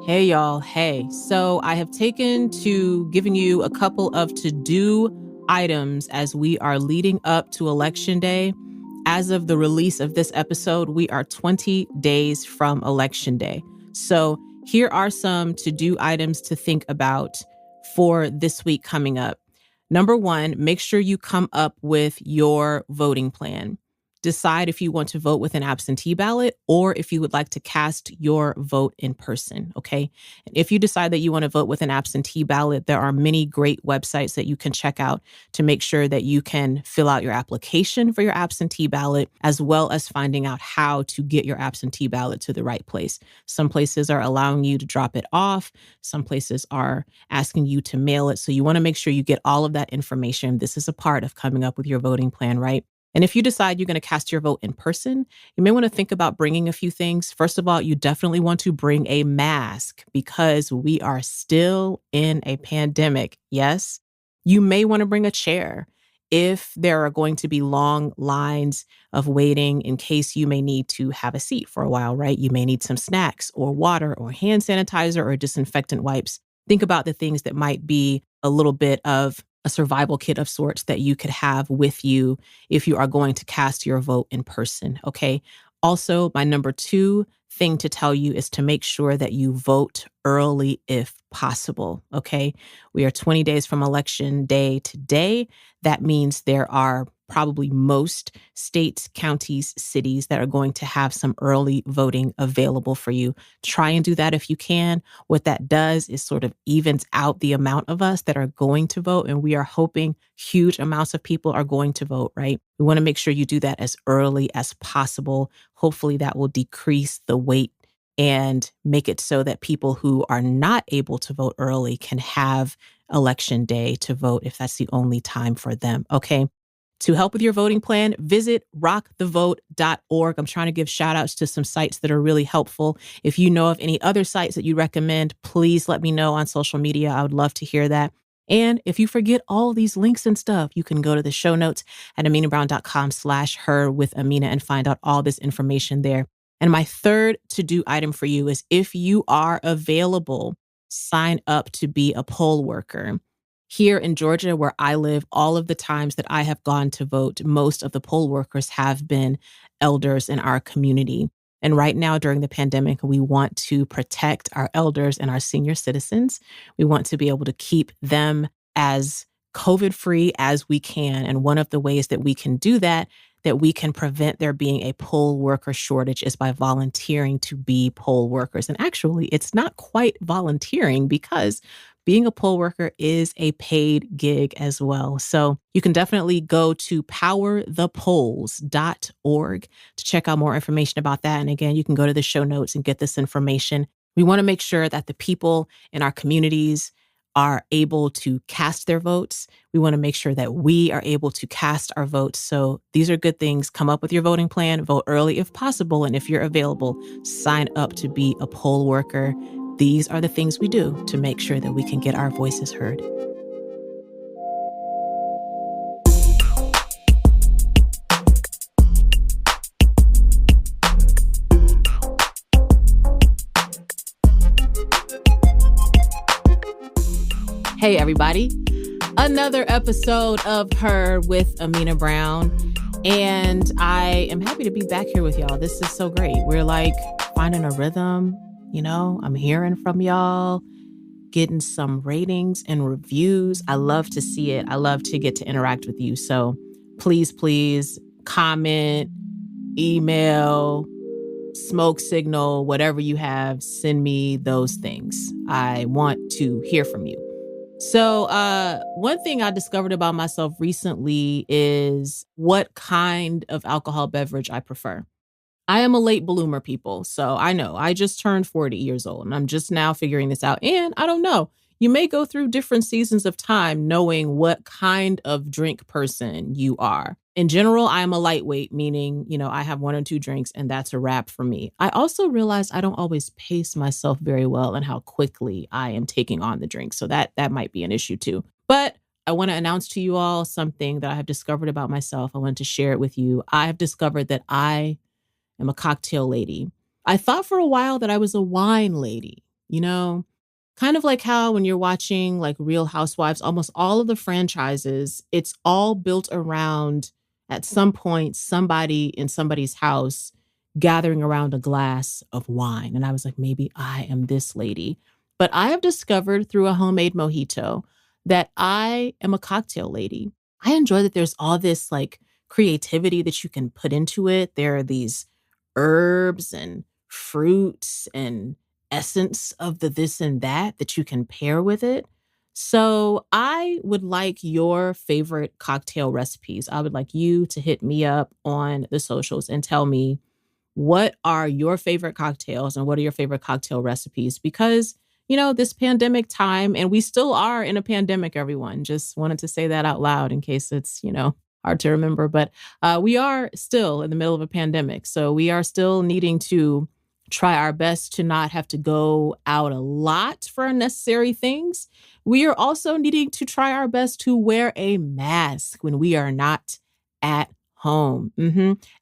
Hey, y'all. Hey. So I have taken to giving you a couple of to-do items as we are leading up to Election Day. As of the release of this episode, we are 20 days from Election Day. So here are some to-do items to think about for this week coming up. Number one, make sure you come up with your voting plan. Decide if you want to vote with an absentee ballot or if you would like to cast your vote in person, okay? And if you decide that you want to vote with an absentee ballot, there are many great websites that you can check out to make sure that you can fill out your application for your absentee ballot, as well as finding out how to get your absentee ballot to the right place. Some places are allowing you to drop it off. Some places are asking you to mail it. So you want to make sure you get all of that information. This is a part of coming up with your voting plan, right? And if you decide you're going to cast your vote in person, you may want to think about bringing a few things. First of all, you definitely want to bring a mask because we are still in a pandemic. Yes. You may want to bring a chair if there are going to be long lines of waiting in case you may need to have a seat for a while, right? You may need some snacks or water or hand sanitizer or disinfectant wipes. Think about the things that might be a little bit of a survival kit of sorts that you could have with you if you are going to cast your vote in person, okay? Also, my number two thing to tell you is to make sure that you vote early if possible, okay? We are 20 days from Election Day today. That means there are probably most states, counties, cities that are going to have some early voting available for you. Try and do that if you can. What that does is sort of evens out the amount of us that are going to vote. And we are hoping huge amounts of people are going to vote, right? We want to make sure you do that as early as possible. Hopefully that will decrease the wait and make it so that people who are not able to vote early can have Election Day to vote if that's the only time for them, okay? To help with your voting plan, visit rockthevote.org. I'm trying to give shout outs to some sites that are really helpful. If you know of any other sites that you recommend, please let me know on social media. I would love to hear that. And if you forget all these links and stuff, you can go to the show notes at amenabrown.com/her with Amena and find out all this information there. And my third to-do item for you is if you are available, sign up to be a poll worker. Here in Georgia, where I live, all of the times that I have gone to vote, most of the poll workers have been elders in our community. And right now, during the pandemic, we want to protect our elders and our senior citizens. We want to be able to keep them as COVID-free as we can. And one of the ways that we can do that we can prevent there being a poll worker shortage is by volunteering to be poll workers. And actually, it's not quite volunteering because being a poll worker is a paid gig as well. So you can definitely go to powerthepolls.org to check out more information about that. And again, you can go to the show notes and get this information. We want to make sure that the people in our communities are able to cast their votes. We want to make sure that we are able to cast our votes. So these are good things. Come up with your voting plan, vote early if possible. And if you're available, sign up to be a poll worker. These are the things we do to make sure that we can get our voices heard. Hey, everybody. Another episode of Her with Amena Brown. And I am happy to be back here with y'all. This is so great. We're like finding a rhythm. You know, I'm hearing from y'all, getting some ratings and reviews. I love to see it. I love to get to interact with you. So please comment, email, smoke signal, whatever you have, send me those things. I want to hear from you. So one thing I discovered about myself recently is what kind of alcohol beverage I prefer. I am a late bloomer, people. So I know I just turned 40 years old and I'm just now figuring this out. And I don't know. You may go through different seasons of time knowing what kind of drink person you are. In general, I am a lightweight, meaning, I have one or two drinks and that's a wrap for me. I also realize I don't always pace myself very well in how quickly I am taking on the drink. So that might be an issue too. But I want to announce to you all something that I have discovered about myself. I want to share it with you. I have discovered that I am a cocktail lady. I thought for a while that I was a wine lady, you know, kind of like how when you're watching like Real Housewives, almost all of the franchises, it's all built around at some point somebody in somebody's house gathering around a glass of wine. And I was like, maybe I am this lady. But I have discovered through a homemade mojito that I am a cocktail lady. I enjoy that there's all this like creativity that you can put into it. There are these herbs and fruits and essence of the this and that you can pair with it. So I would like your favorite cocktail recipes. I would like you to hit me up on the socials and tell me what are your favorite cocktails and what are your favorite cocktail recipes? Because, this pandemic time, and we still are in a pandemic, everyone. Just wanted to say that out loud in case it's, hard to remember. But we are still in the middle of a pandemic. So we are still needing to try our best to not have to go out a lot for unnecessary things. We are also needing to try our best to wear a mask when we are not at home.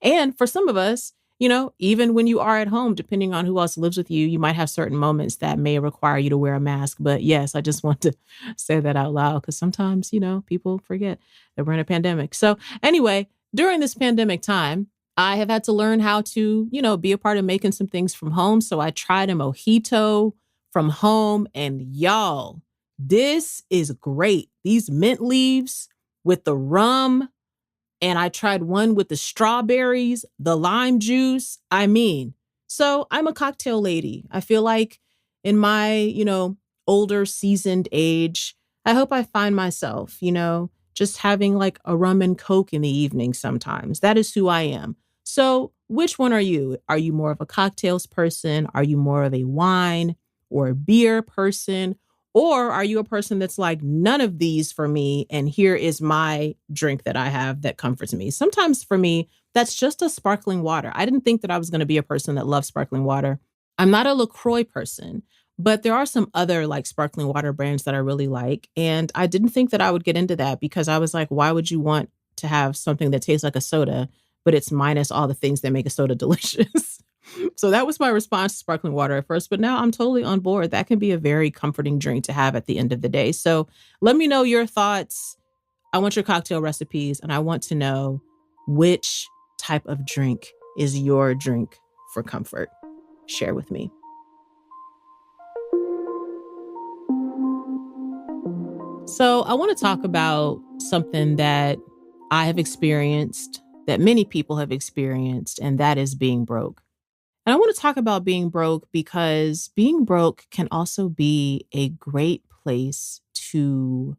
And for some of us, even when you are at home, depending on who else lives with you, you might have certain moments that may require you to wear a mask. But yes, I just want to say that out loud because sometimes, people forget that we're in a pandemic. So anyway, during this pandemic time, I have had to learn how to, be a part of making some things from home. So I tried a mojito from home and y'all, this is great. These mint leaves with the rum, and I tried one with the strawberries, the lime juice. So I'm a cocktail lady. I feel like in my, older seasoned age, I hope I find myself, just having like a rum and coke in the evening sometimes. That is who I am. So which one are you? Are you more of a cocktails person? Are you more of a wine or beer person? Or are you a person that's like, none of these for me, and here is my drink that I have that comforts me? Sometimes for me, that's just a sparkling water. I didn't think that I was going to be a person that loves sparkling water. I'm not a LaCroix person, but there are some other like sparkling water brands that I really like. And I didn't think that I would get into that because I was like, why would you want to have something that tastes like a soda, but it's minus all the things that make a soda delicious? So that was my response to sparkling water at first, but now I'm totally on board. That can be a very comforting drink to have at the end of the day. So let me know your thoughts. I want your cocktail recipes, and I want to know which type of drink is your drink for comfort. Share with me. So I want to talk about something that I have experienced, that many people have experienced, and that is being broke. And I want to talk about being broke because being broke can also be a great place to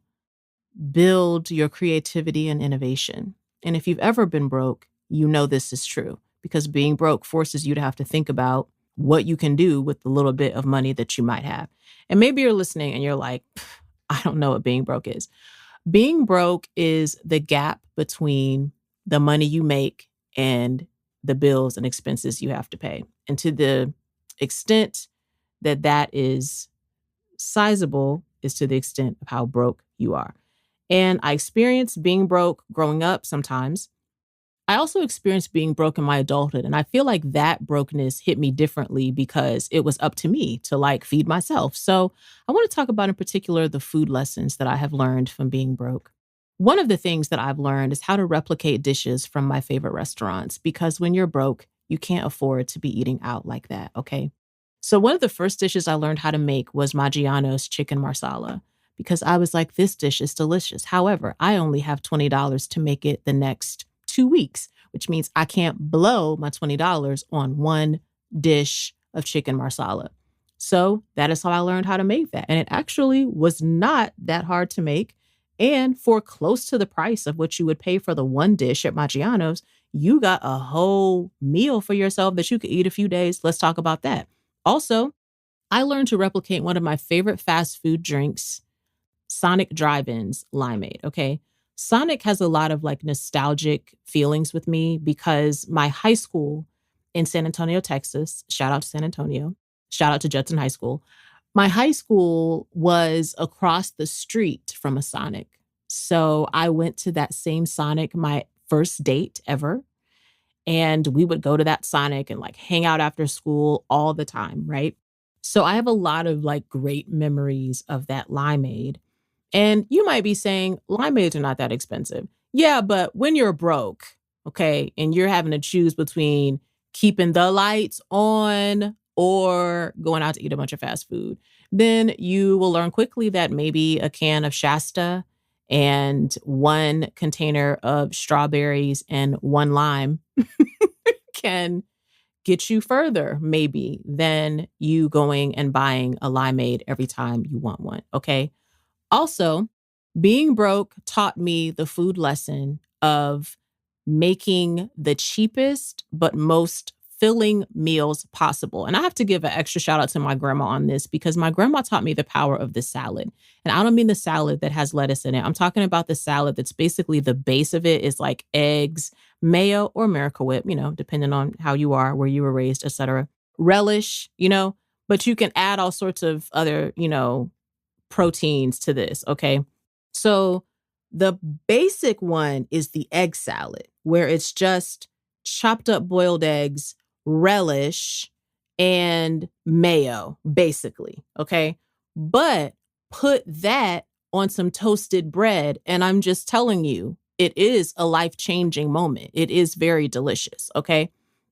build your creativity and innovation. And if you've ever been broke, you know this is true because being broke forces you to have to think about what you can do with the little bit of money that you might have. And maybe you're listening and you're like, I don't know what being broke is. Being broke is the gap between the money you make and the bills and expenses you have to pay. And to the extent that that is sizable is to the extent of how broke you are. And I experienced being broke growing up sometimes. I also experienced being broke in my adulthood. And I feel like that brokenness hit me differently because it was up to me to like feed myself. So I want to talk about in particular the food lessons that I have learned from being broke. One of the things that I've learned is how to replicate dishes from my favorite restaurants because when you're broke, you can't afford to be eating out like that. Okay. So one of the first dishes I learned how to make was Maggiano's chicken marsala because I was like, this dish is delicious. However, I only have $20 to make it the next 2 weeks, which means I can't blow my $20 on one dish of chicken marsala. So that is how I learned how to make that. And it actually was not that hard to make. And for close to the price of what you would pay for the one dish at Maggiano's, you got a whole meal for yourself that you could eat a few days. Let's talk about that. Also, I learned to replicate one of my favorite fast food drinks, Sonic Drive-In's limeade, okay? Sonic has a lot of like nostalgic feelings with me because my high school in San Antonio, Texas, shout out to San Antonio, shout out to Judson High School. My high school was across the street from a Sonic. So I went to that same Sonic, my first date ever. And we would go to that Sonic and like hang out after school all the time, right? So I have a lot of like great memories of that limeade. And you might be saying, limeades are not that expensive. Yeah, but when you're broke, okay, and you're having to choose between keeping the lights on or going out to eat a bunch of fast food, then you will learn quickly that maybe a can of Shasta and one container of strawberries and one lime can get you further, maybe, than you going and buying a limeade every time you want one, okay? Also, being broke taught me the food lesson of making the cheapest but most filling meals possible. And I have to give an extra shout out to my grandma on this because my grandma taught me the power of the salad. And I don't mean the salad that has lettuce in it. I'm talking about the salad that's basically the base of it is like eggs, mayo, or Miracle Whip, depending on how you are, where you were raised, etc. Relish, but you can add all sorts of other, proteins to this, okay? So the basic one is the egg salad, where it's just chopped up boiled eggs, relish, and mayo, basically, okay? But put that on some toasted bread, and I'm just telling you, it is a life-changing moment. It is very delicious, okay?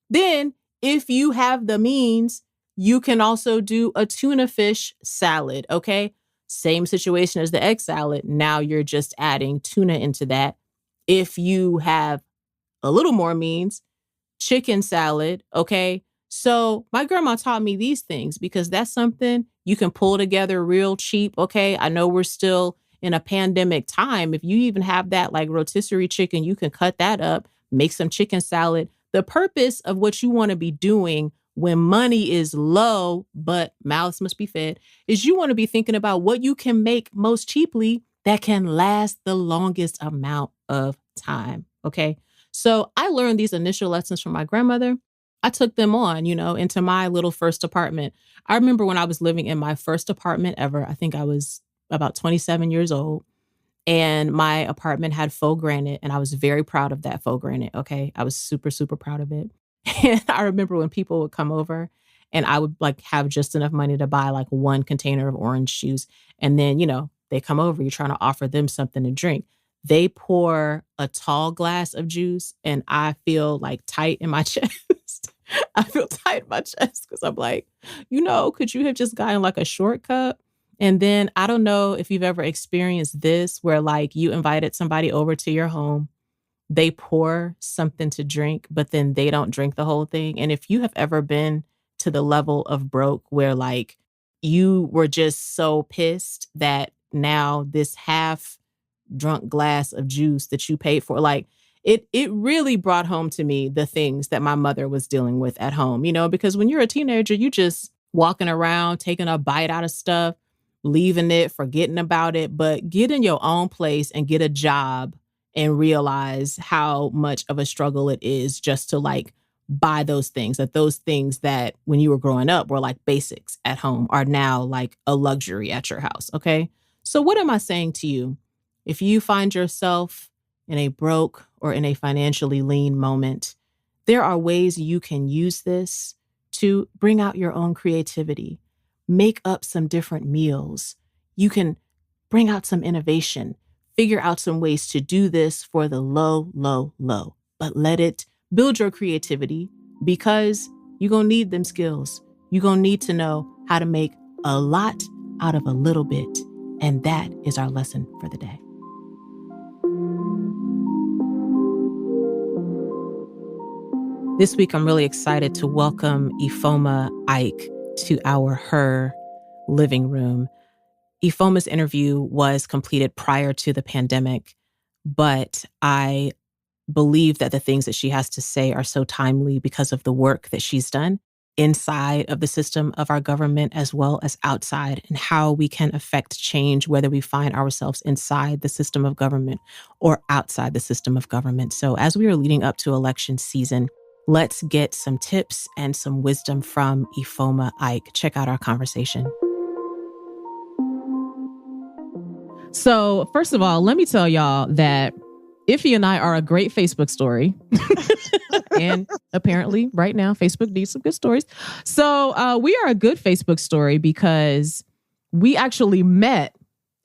Then, if you have the means, you can also do a tuna fish salad, okay? Same situation as the egg salad. Now you're just adding tuna into that. If you have a little more means, chicken salad, okay? So my grandma taught me these things because that's something you can pull together real cheap, okay? I know we're still in a pandemic time. If you even have that like rotisserie chicken, you can cut that up, make some chicken salad. The purpose of what you want to be doing when money is low, but mouths must be fed, is you want to be thinking about what you can make most cheaply that can last the longest amount of time, okay? So I learned these initial lessons from my grandmother. I took them on, into my little first apartment. I remember when I was living in my first apartment ever, I think I was about 27 years old. And my apartment had faux granite, and I was very proud of that faux granite, okay? I was super, super proud of it. And I remember when people would come over and I would like have just enough money to buy like one container of orange juice. And then, they come over, you're trying to offer them something to drink. They pour a tall glass of juice and I feel like tight in my chest. I feel tight in my chest because I'm like, could you have just gotten like a short cup? And then I don't know if you've ever experienced this where like you invited somebody over to your home, they pour something to drink, but then they don't drink the whole thing. And if you have ever been to the level of broke where like you were just so pissed that now this half drunk glass of juice that you paid for, like it really brought home to me the things that my mother was dealing with at home, because when you're a teenager, you just walking around, taking a bite out of stuff, leaving it, forgetting about it, but get in your own place and get a job and realize how much of a struggle it is just to like buy those things that when you were growing up were like basics at home are now like a luxury at your house. Okay. So what am I saying to you? If you find yourself in a broke or in a financially lean moment, there are ways you can use this to bring out your own creativity, make up some different meals. You can bring out some innovation, figure out some ways to do this for the low, low, low, but let it build your creativity because you're going to need them skills. You're going to need to know how to make a lot out of a little bit. And that is our lesson for the day. This week, I'm really excited to welcome Ifeoma Ike to Her living room. Ifeoma's interview was completed prior to the pandemic, but I believe that the things that she has to say are so timely because of the work that she's done inside of the system of our government as well as outside, and how we can affect change, whether we find ourselves inside the system of government or outside the system of government. So as we are leading up to election season, let's get some tips and some wisdom from Ifeoma Ike. Check out our conversation. So first of all, let me tell y'all that Ify and I are a great Facebook story. And apparently right now, Facebook needs some good stories. So we are a good Facebook story because we actually met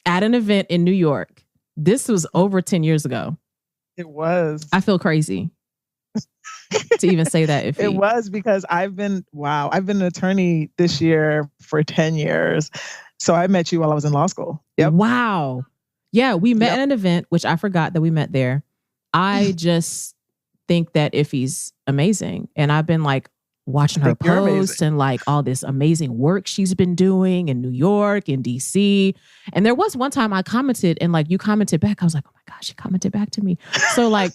at an event in New York. This was over 10 years ago. It was. I feel crazy to even say that. If it was, because I've been an attorney this year for 10 years. So I met you while I was in law school. Yep. Wow. Yeah, we met at an event, which I forgot that we met there. I just think that Ife's amazing. And I've been like watching her post and like all this amazing work she's been doing in New York and DC. And there was one time I commented and like you commented back. I was like, oh my gosh, she commented back to me. So like,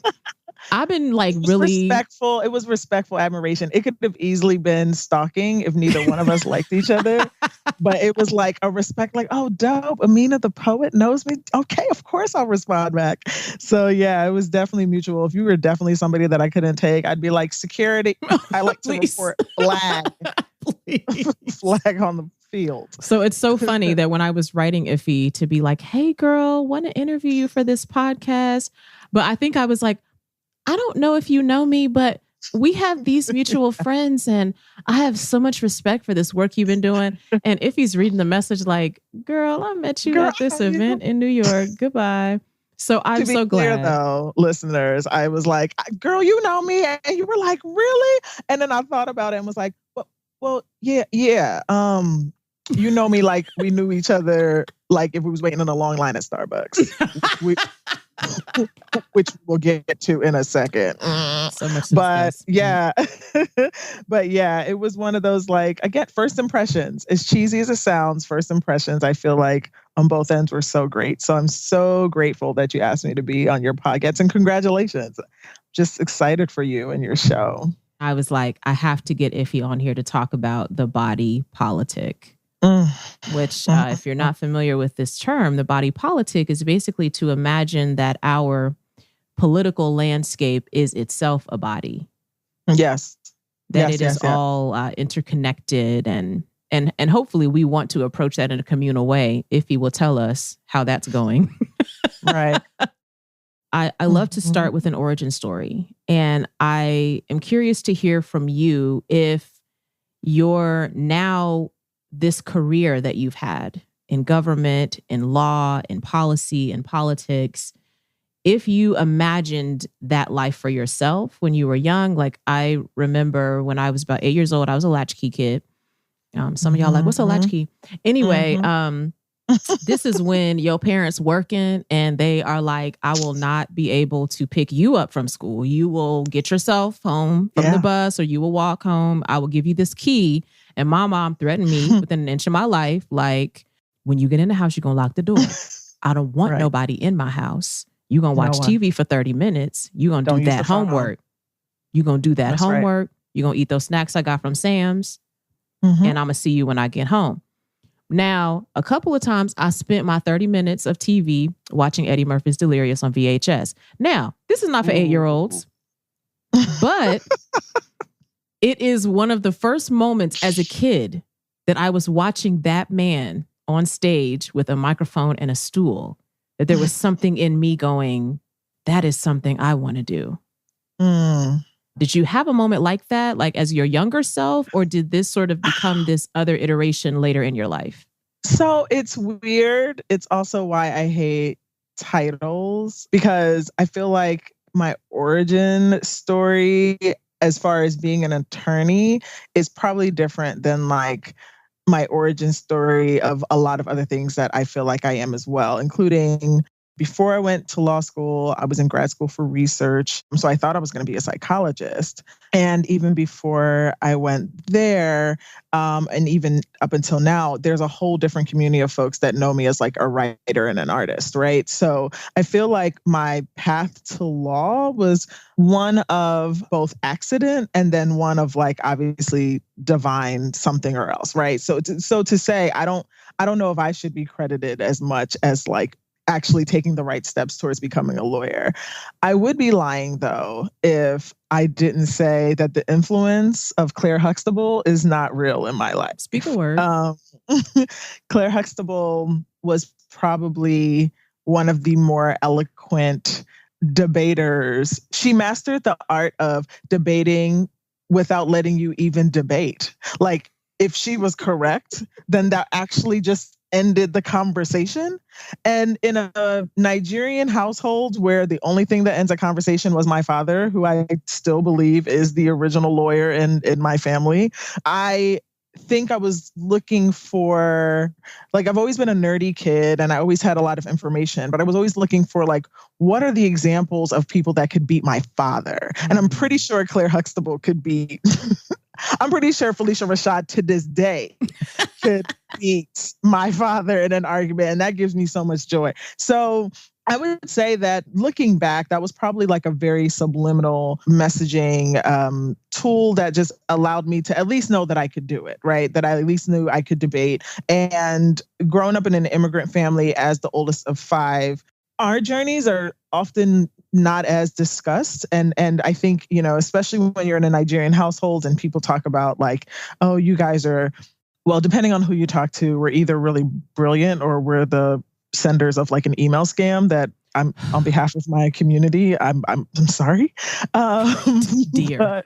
I've been like really respectful. It was respectful admiration. It could have easily been stalking if neither one of us liked each other. But it was like a respect, like, oh, dope. Amena, the poet, knows me. Okay, of course I'll respond back. So yeah, it was definitely mutual. If you were definitely somebody that I couldn't take, I'd be like, security. I like to report flag. Flag on the field. So it's so funny that when I was writing Ife to be like, hey girl, want to interview you for this podcast. But I think I was like, I don't know if you know me, but we have these mutual friends and I have so much respect for this work you've been doing. And if he's reading the message like, girl, I met you at this event in New York. Goodbye. So I'm so glad. Clear, though, listeners, I was like, girl, you know me. And you were like, really? And then I thought about it and was like, well, yeah. You know me like we knew each other, like if we was waiting in a long line at Starbucks. Which we'll get to in a second. So much but yeah, but yeah, it was one of those, like, again, first impressions, as cheesy as it sounds, first impressions, I feel like on both ends were so great. So I'm so grateful that you asked me to be on your podcast, and congratulations. Just excited for you and your show. I was like, I have to get Ife on here to talk about the body politic. Which, if you're not familiar with this term, the body politic is basically to imagine that our political landscape is itself a body. Yes. That it is all interconnected, and hopefully we want to approach that in a communal way, if he will tell us how that's going. Right. I love to start with an origin story, and I am curious to hear from you if you're now this career that you've had in government, in law, in policy, in politics, if you imagined that life for yourself when you were young. Like, I remember when I was about 8 years old, I was a latchkey kid. Some of y'all like, what's a latchkey? Anyway, this is when your parents working and they are like, I will not be able to pick you up from school. You will get yourself home from the bus, or you will walk home. I will give you this key. And my mom threatened me within an inch of my life. Like, when you get in the house, you're going to lock the door. I don't want nobody in my house. You're going to watch TV for 30 minutes. You're going to do that homework. You're going to do that homework. You're going to eat those snacks I got from Sam's. And I'm going to see you when I get home. Now, a couple of times I spent my 30 minutes of TV watching Eddie Murphy's Delirious on VHS. Now, this is not for 8-year-olds, but it is one of the first moments as a kid that I was watching that man on stage with a microphone and a stool, that there was something in me going, that is something I want to do. Did you have a moment like that, like as your younger self, or did this sort of become this other iteration later in your life? So it's weird. It's also why I hate titles, because I feel like my origin story, as far as being an attorney, is probably different than like my origin story of a lot of other things that I feel like I am as well, including before I went to law school, I was in grad school for research. So I thought I was going to be a psychologist. And even before I went there, and even up until now, there's a whole different community of folks that know me as like a writer and an artist, right? So I feel like my path to law was one of both accident and then one of like obviously divine something or else, right? So to say, I don't know if I should be credited as much as like actually taking the right steps towards becoming a lawyer. I would be lying, though, if I didn't say that the influence of Claire Huxtable is not real in my life. Speak a word. Claire Huxtable was probably one of the more eloquent debaters. She mastered the art of debating without letting you even debate. Like, if she was correct, then that actually just ended the conversation. And in a Nigerian household where the only thing that ends a conversation was my father, who I still believe is the original lawyer in my family, I think I was looking for, like, I've always been a nerdy kid and I always had a lot of information, but I was always looking for, like, what are the examples of people that could beat my father? And I'm pretty sure Claire Huxtable could beat, I'm pretty sure Felicia Rashad to this day could beat my father in an argument. And that gives me so much joy. So I would say that looking back, that was probably like a very subliminal messaging tool that just allowed me to at least know that I could do it, right? That I at least knew I could debate. And growing up in an immigrant family as the oldest of 5, our journeys are often not as discussed. And I think, especially when you're in a Nigerian household and people talk about like, oh, you guys are, well, depending on who you talk to, we're either really brilliant or we're the senders of like an email scam that I'm on behalf of my community. I'm sorry. Dear.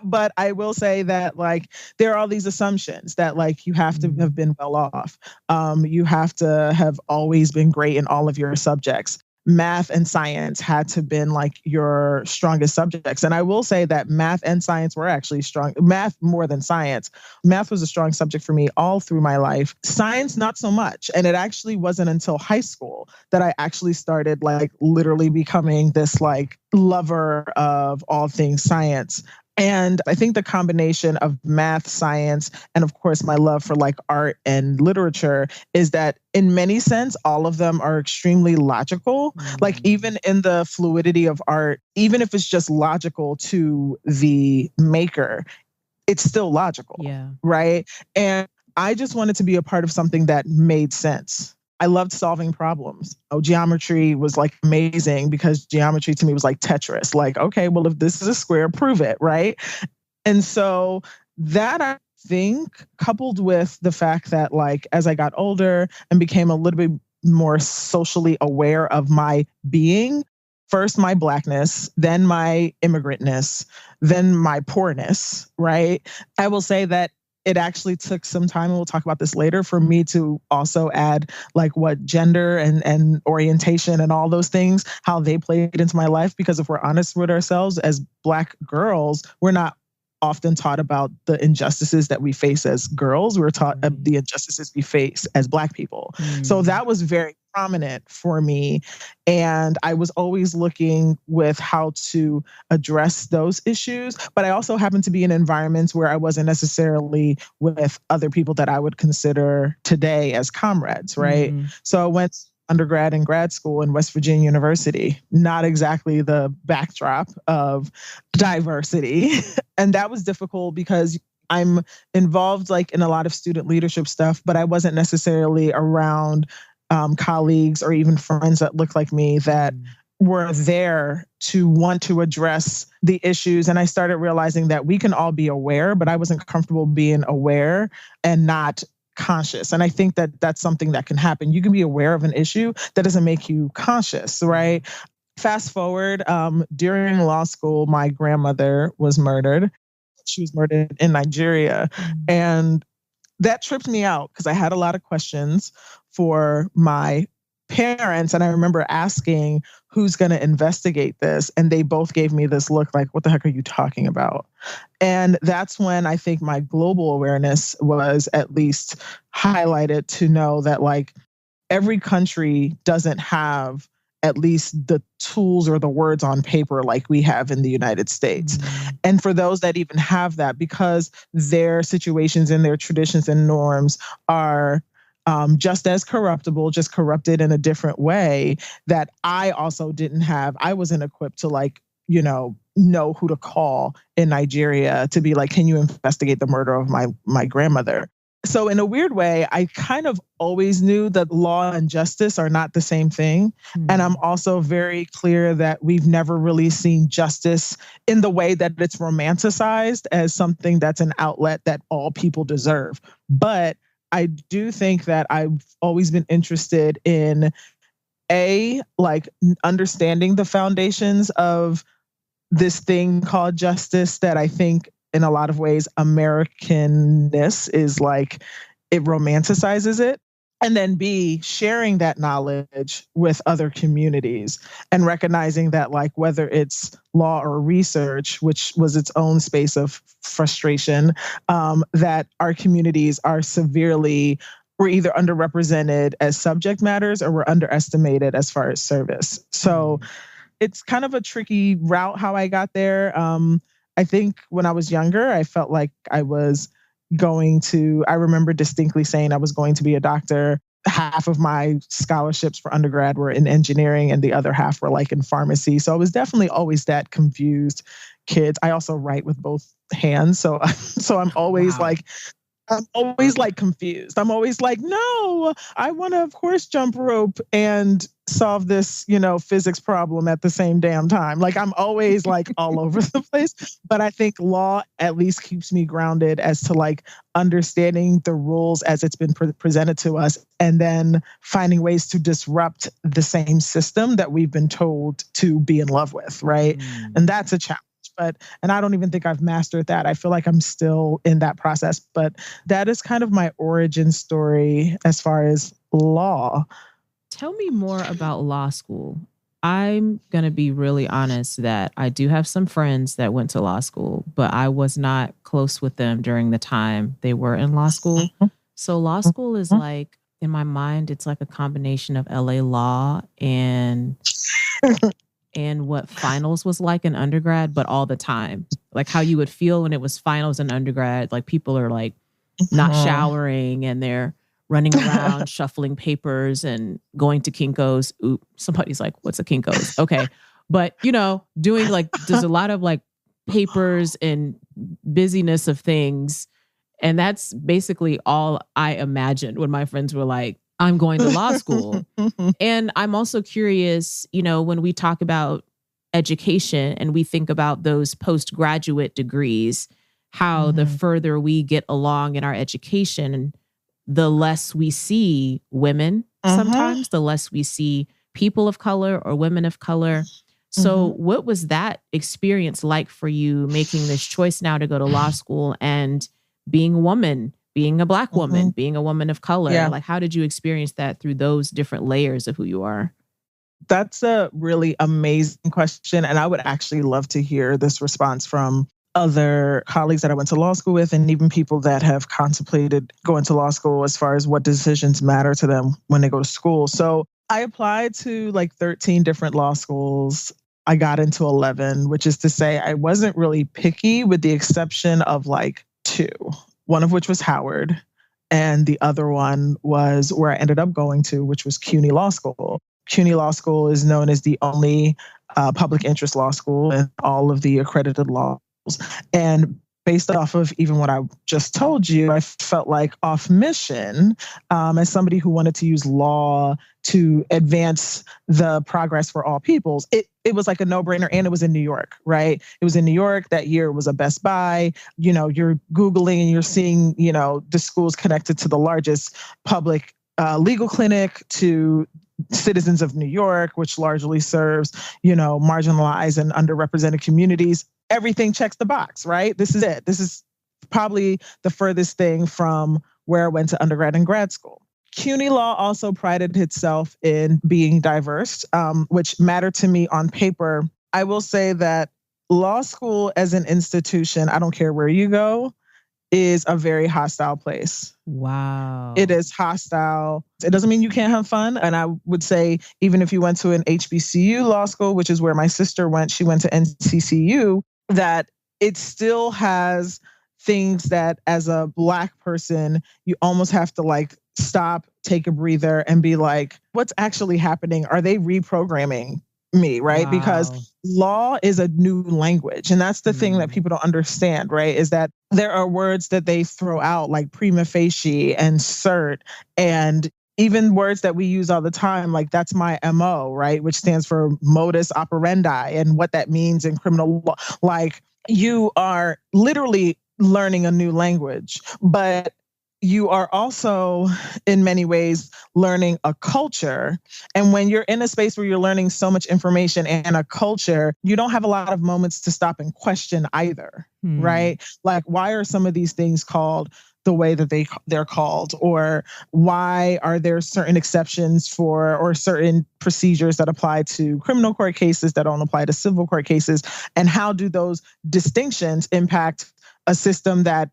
But I will say that like there are all these assumptions that like you have to have been well off. You have to have always been great in all of your subjects. Math and science had to been like your strongest subjects. And I will say that math and science were actually strong. Math more than science. Math was a strong subject for me all through my life. Science, not so much. And it actually wasn't until high school that I actually started like literally becoming this like lover of all things science. And I think the combination of math, science, and of course my love for like art and literature is that in many sense, all of them are extremely logical. Like even in the fluidity of art, even if it's just logical to the maker, it's still logical, right? And I just wanted to be a part of something that made sense. I loved solving problems. Geometry was like amazing because geometry to me was like Tetris. Like, okay, well, if this is a square, prove it, right? And so that I think coupled with the fact that like as I got older and became a little bit more socially aware of my being, first my Blackness, then my immigrantness, then my poorness, right? I will say that it actually took some time, and we'll talk about this later, for me to also add like what gender and orientation and all those things, how they played into my life. Because if we're honest with ourselves as Black girls, we're not often taught about the injustices that we face as girls. We're taught the injustices we face as Black people. So that was very prominent for me. And I was always looking with how to address those issues. But I also happened to be in environments where I wasn't necessarily with other people that I would consider today as comrades, right? So I went undergrad and grad school in West Virginia University, not exactly the backdrop of diversity. And that was difficult because I'm involved like in a lot of student leadership stuff, but I wasn't necessarily around colleagues or even friends that looked like me that were there to want to address the issues. And I started realizing that we can all be aware, but I wasn't comfortable being aware and not conscious. And I think that that's something that can happen. You can be aware of an issue that doesn't make you conscious, right? Fast forward, during law school, my grandmother was murdered. She was murdered in Nigeria. And that tripped me out because I had a lot of questions for my parents. And I remember asking, who's going to investigate this? And they both gave me this look like, what the heck are you talking about? And that's when I think my global awareness was at least highlighted to know that like every country doesn't have at least the tools or the words on paper like we have in the United States. And for those that even have that, because their situations and their traditions and norms are just as corruptible, just corrupted in a different way, that I also didn't have. I wasn't equipped to like, know who to call in Nigeria to be like, can you investigate the murder of my grandmother? So in a weird way, I kind of always knew that law and justice are not the same thing. And I'm also very clear that we've never really seen justice in the way that it's romanticized as something that's an outlet that all people deserve. But I do think that I've always been interested in like understanding the foundations of this thing called justice that I think in a lot of ways Americanness is like, it romanticizes it. And then B, sharing that knowledge with other communities and recognizing that, like, whether it's law or research, which was its own space of frustration, that our communities are severely, we're either underrepresented as subject matters or we're underestimated as far as service. So it's kind of a tricky route how I got there. I think when I was younger, I felt like I remember distinctly saying I was going to be a doctor. Half of my scholarships for undergrad were in engineering and the other half were like in pharmacy. So I was definitely always that confused kid. I also write with both hands. So I'm always like confused. I'm always like, no, I want to, of course, jump rope and solve this, physics problem at the same damn time. Like, I'm always like all over the place. But I think law at least keeps me grounded as to like understanding the rules as it's been presented to us and then finding ways to disrupt the same system that we've been told to be in love with, right? And that's a challenge. And I don't even think I've mastered that. I feel like I'm still in that process. But that is kind of my origin story as far as law. Tell me more about law school. I'm going to be really honest that I do have some friends that went to law school, but I was not close with them during the time they were in law school. So law school is like, in my mind, it's like a combination of LA law and what finals was like in undergrad, but all the time. Like how you would feel when it was finals in undergrad. Like people are like not showering and they're running around shuffling papers and going to Kinko's. Ooh, somebody's like, what's a Kinko's? Okay. But, doing like, there's a lot of like papers and busyness of things. And that's basically all I imagined when my friends were like, I'm going to law school. And I'm also curious, when we talk about education and we think about those postgraduate degrees, how the further we get along in our education, the less we see women sometimes, the less we see people of color or women of color. So what was that experience like for you making this choice now to go to law school and being a woman? Being a Black woman, being a woman of color. Yeah. Like, how did you experience that through those different layers of who you are? That's a really amazing question. And I would actually love to hear this response from other colleagues that I went to law school with and even people that have contemplated going to law school as far as what decisions matter to them when they go to school. So I applied to like 13 different law schools. I got into 11, which is to say I wasn't really picky with the exception of like 2. One of which was Howard, and the other one was where I ended up going to, which was CUNY Law School. CUNY Law School is known as the only public interest law school in all of the accredited laws. And based off of even what I just told you, I felt like off mission as somebody who wanted to use law to advance the progress for all peoples. It was like a no-brainer, and it was in New York, right? It was in New York. That year it was a Best Buy. You're Googling and you're seeing, the schools connected to the largest public legal clinic to Citizens of New York, which largely serves, marginalized and underrepresented communities. Everything checks the box, right? This is it. This is probably the furthest thing from where I went to undergrad and grad school. CUNY Law also prided itself in being diverse, which mattered to me on paper. I will say that law school as an institution, I don't care where you go, is a very hostile place. Wow. It is hostile. It doesn't mean you can't have fun. And I would say even if you went to an HBCU law school, which is where my sister went, she went to NCCU, that it still has things that as a Black person, you almost have to like stop, take a breather and be like, what's actually happening? Are they reprogramming me, right? Wow. Because law is a new language. And that's the thing that people don't understand, right? Is that there are words that they throw out like prima facie and cert and even words that we use all the time, like that's my MO, right? Which stands for modus operandi and what that means in criminal law. Like you are literally learning a new language, but you are also, in many ways, learning a culture. And when you're in a space where you're learning so much information and a culture, you don't have a lot of moments to stop and question either, right? Like, why are some of these things called the way that they're called? Or why are there certain exceptions for, or certain procedures that apply to criminal court cases that don't apply to civil court cases? And how do those distinctions impact a system that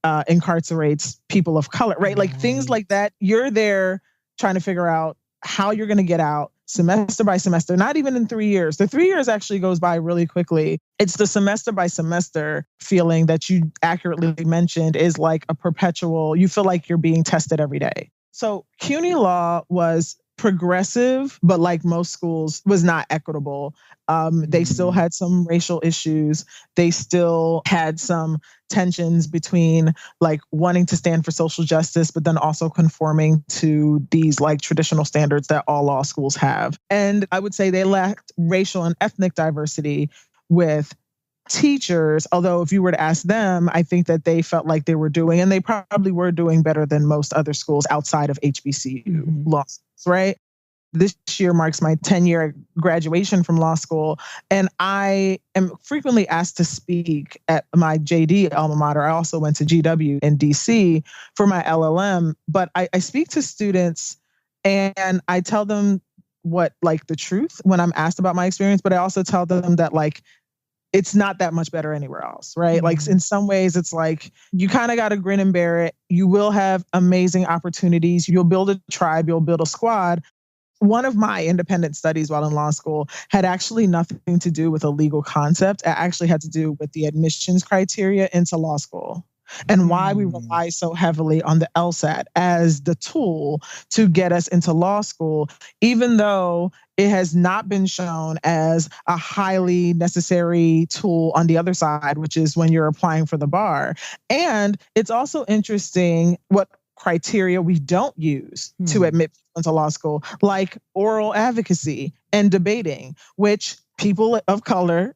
incarcerates people of color, right? Like things like that. You're there trying to figure out how you're going to get out semester by semester, not even in 3 years. The 3 years actually goes by really quickly. It's the semester by semester feeling that you accurately mentioned is like a perpetual, you feel like you're being tested every day. So CUNY law was progressive, but like most schools, was not equitable. They still had some racial issues. They still had some tensions between like wanting to stand for social justice, but then also conforming to these like traditional standards that all law schools have. And I would say they lacked racial and ethnic diversity with teachers, although if you were to ask them, I think that they felt like they were doing, and they probably were doing better than most other schools outside of HBCU law schools, right? This year marks my 10-year graduation from law school, and I am frequently asked to speak at my JD alma mater. I also went to GW in DC for my LLM, but I speak to students and I tell them what like the truth when I'm asked about my experience, but I also tell them that like it's not that much better anywhere else, right? Like in some ways, it's like you kind of got to grin and bear it. You will have amazing opportunities. You'll build a tribe, you'll build a squad. One of my independent studies while in law school had actually nothing to do with a legal concept. It actually had to do with the admissions criteria into law school and why we rely so heavily on the LSAT as the tool to get us into law school, even though it has not been shown as a highly necessary tool on the other side, which is when you're applying for the bar. And it's also interesting what criteria we don't use to admit people into law school, like oral advocacy and debating, which people of color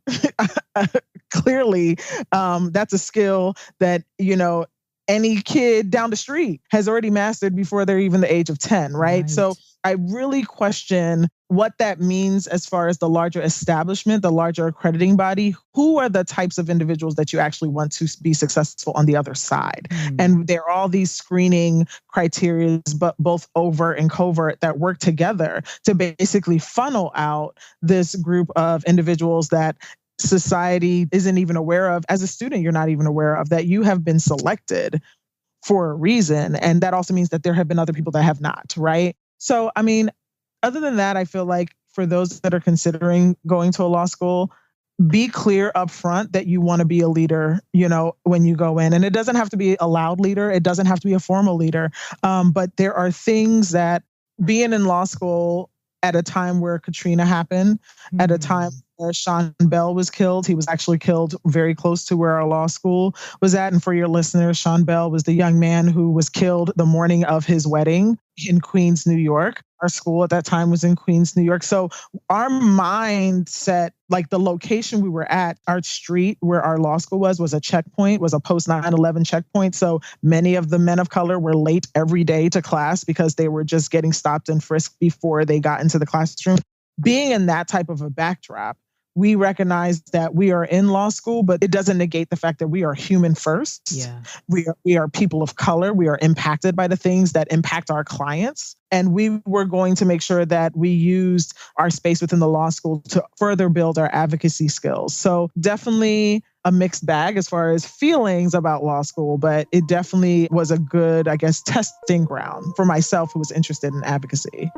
clearly that's a skill that, you know, any kid down the street has already mastered before they're even the age of 10, right? So I really question what that means as far as the larger establishment, the larger accrediting body. Who are the types of individuals that you actually want to be successful on the other side? And there are all these screening criteria, but both overt and covert, that work together to basically funnel out this group of individuals that society isn't even aware of. As a student, you're not even aware of that you have been selected for a reason. And that also means that there have been other people that have not, right? So, I mean, other than that, I feel like for those that are considering going to a law school, be clear up front that you want to be a leader, you know, when you go in. And it doesn't have to be a loud leader. It doesn't have to be a formal leader. But there are things that being in law school at a time where Katrina happened, at a time where Sean Bell was killed. He was actually killed very close to where our law school was at. And for your listeners, Sean Bell was the young man who was killed the morning of his wedding in Queens, New York. Our school at that time was in Queens, New York. So our mindset, like the location we were at, our street where our law school was a checkpoint, was a post 9/11 checkpoint. So many of the men of color were late every day to class because they were just getting stopped and frisked before they got into the classroom. Being in that type of a backdrop, we recognize that we are in law school, but it doesn't negate the fact that we are human first. Yeah. We are people of color. We are impacted by the things that impact our clients. And we were going to make sure that we used our space within the law school to further build our advocacy skills. So definitely a mixed bag as far as feelings about law school, but it definitely was a good, I guess, testing ground for myself who was interested in advocacy.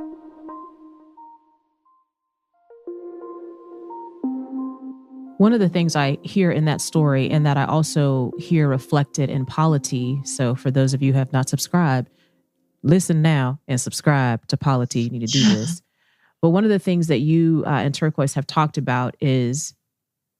One of the things I hear in that story, and that I also hear reflected in Polity, so for those of you who have not subscribed, listen now and subscribe to Polity. You need to do this. But one of the things that you and Turquoise have talked about is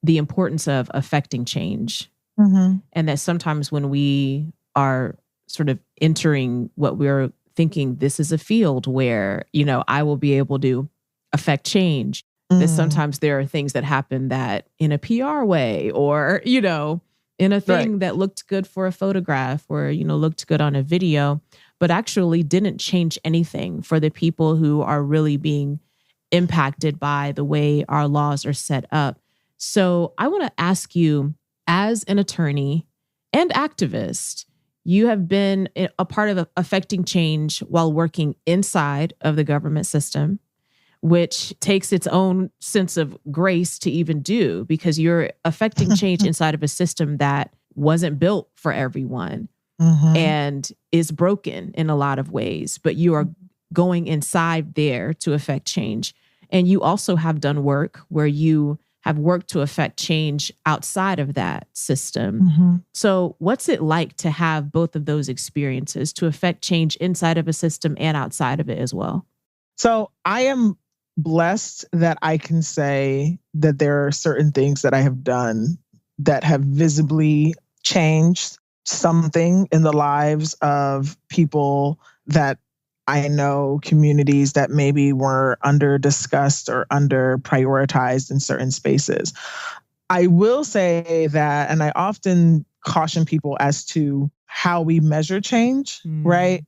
the importance of affecting change. And that sometimes when we are sort of entering what we're thinking, this is a field where, you know, I will be able to affect change. That sometimes there are things that happen that in a PR way, or, you know, in a Right. thing that looked good for a photograph or, looked good on a video, but actually didn't change anything for the people who are really being impacted by the way our laws are set up. So I want to ask you, as an attorney and activist, you have been a part of affecting change while working inside of the government system, which takes its own sense of grace to even do, because you're affecting change inside of a system that wasn't built for everyone and is broken in a lot of ways, but you are going inside there to affect change. And you also have done work where you have worked to affect change outside of that system. So what's it like to have both of those experiences, to affect change inside of a system and outside of it as well? So I am blessed that I can say that there are certain things that I have done that have visibly changed something in the lives of people that I know, communities that maybe were under discussed or under prioritized in certain spaces. I will say that, and I often caution people as to how we measure change, right?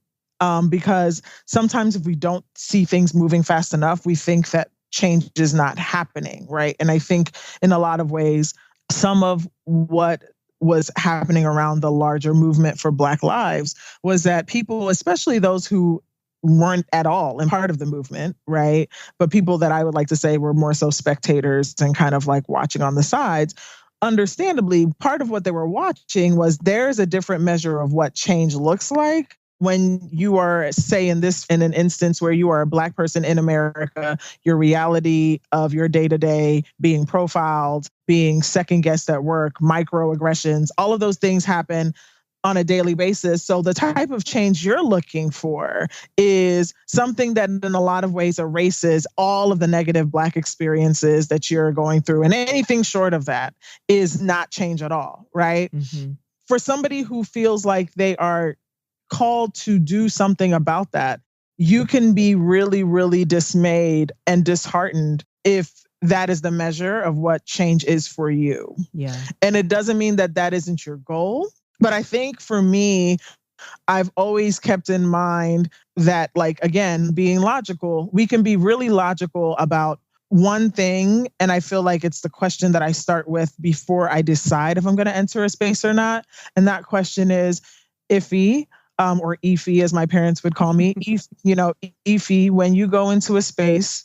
Because sometimes if we don't see things moving fast enough, we think that change is not happening, right? And I think in a lot of ways, some of what was happening around the larger movement for Black lives was that people, especially those who weren't at all in part of the movement, right? But people that I would like to say were more so spectators and kind of like watching on the sides, understandably, part of what they were watching was there's a different measure of what change looks like when you are, say, in an instance where you are a Black person in America, your reality of your day-to-day being profiled, being second guessed at work, microaggressions, all of those things happen on a daily basis. So the type of change you're looking for is something that in a lot of ways erases all of the negative Black experiences that you're going through. And anything short of that is not change at all, right? For somebody who feels like they are called to do something about that, you can be really, really dismayed and disheartened if that is the measure of what change is for you. Yeah. And it doesn't mean that that isn't your goal. But I think for me, I've always kept in mind that, like, again, being logical, we can be really logical about one thing. And I feel like it's the question that I start with before I decide if I'm going to enter a space or not. And that question is, Iffy, or Ify, as my parents would call me, Ify, when you go into a space,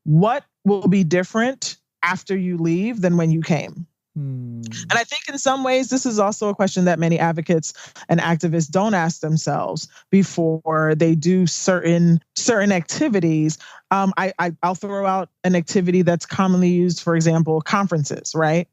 what will be different after you leave than when you came? And I think in some ways, this is also a question that many advocates and activists don't ask themselves before they do certain activities. I'll throw out an activity that's commonly used, for example, conferences, right?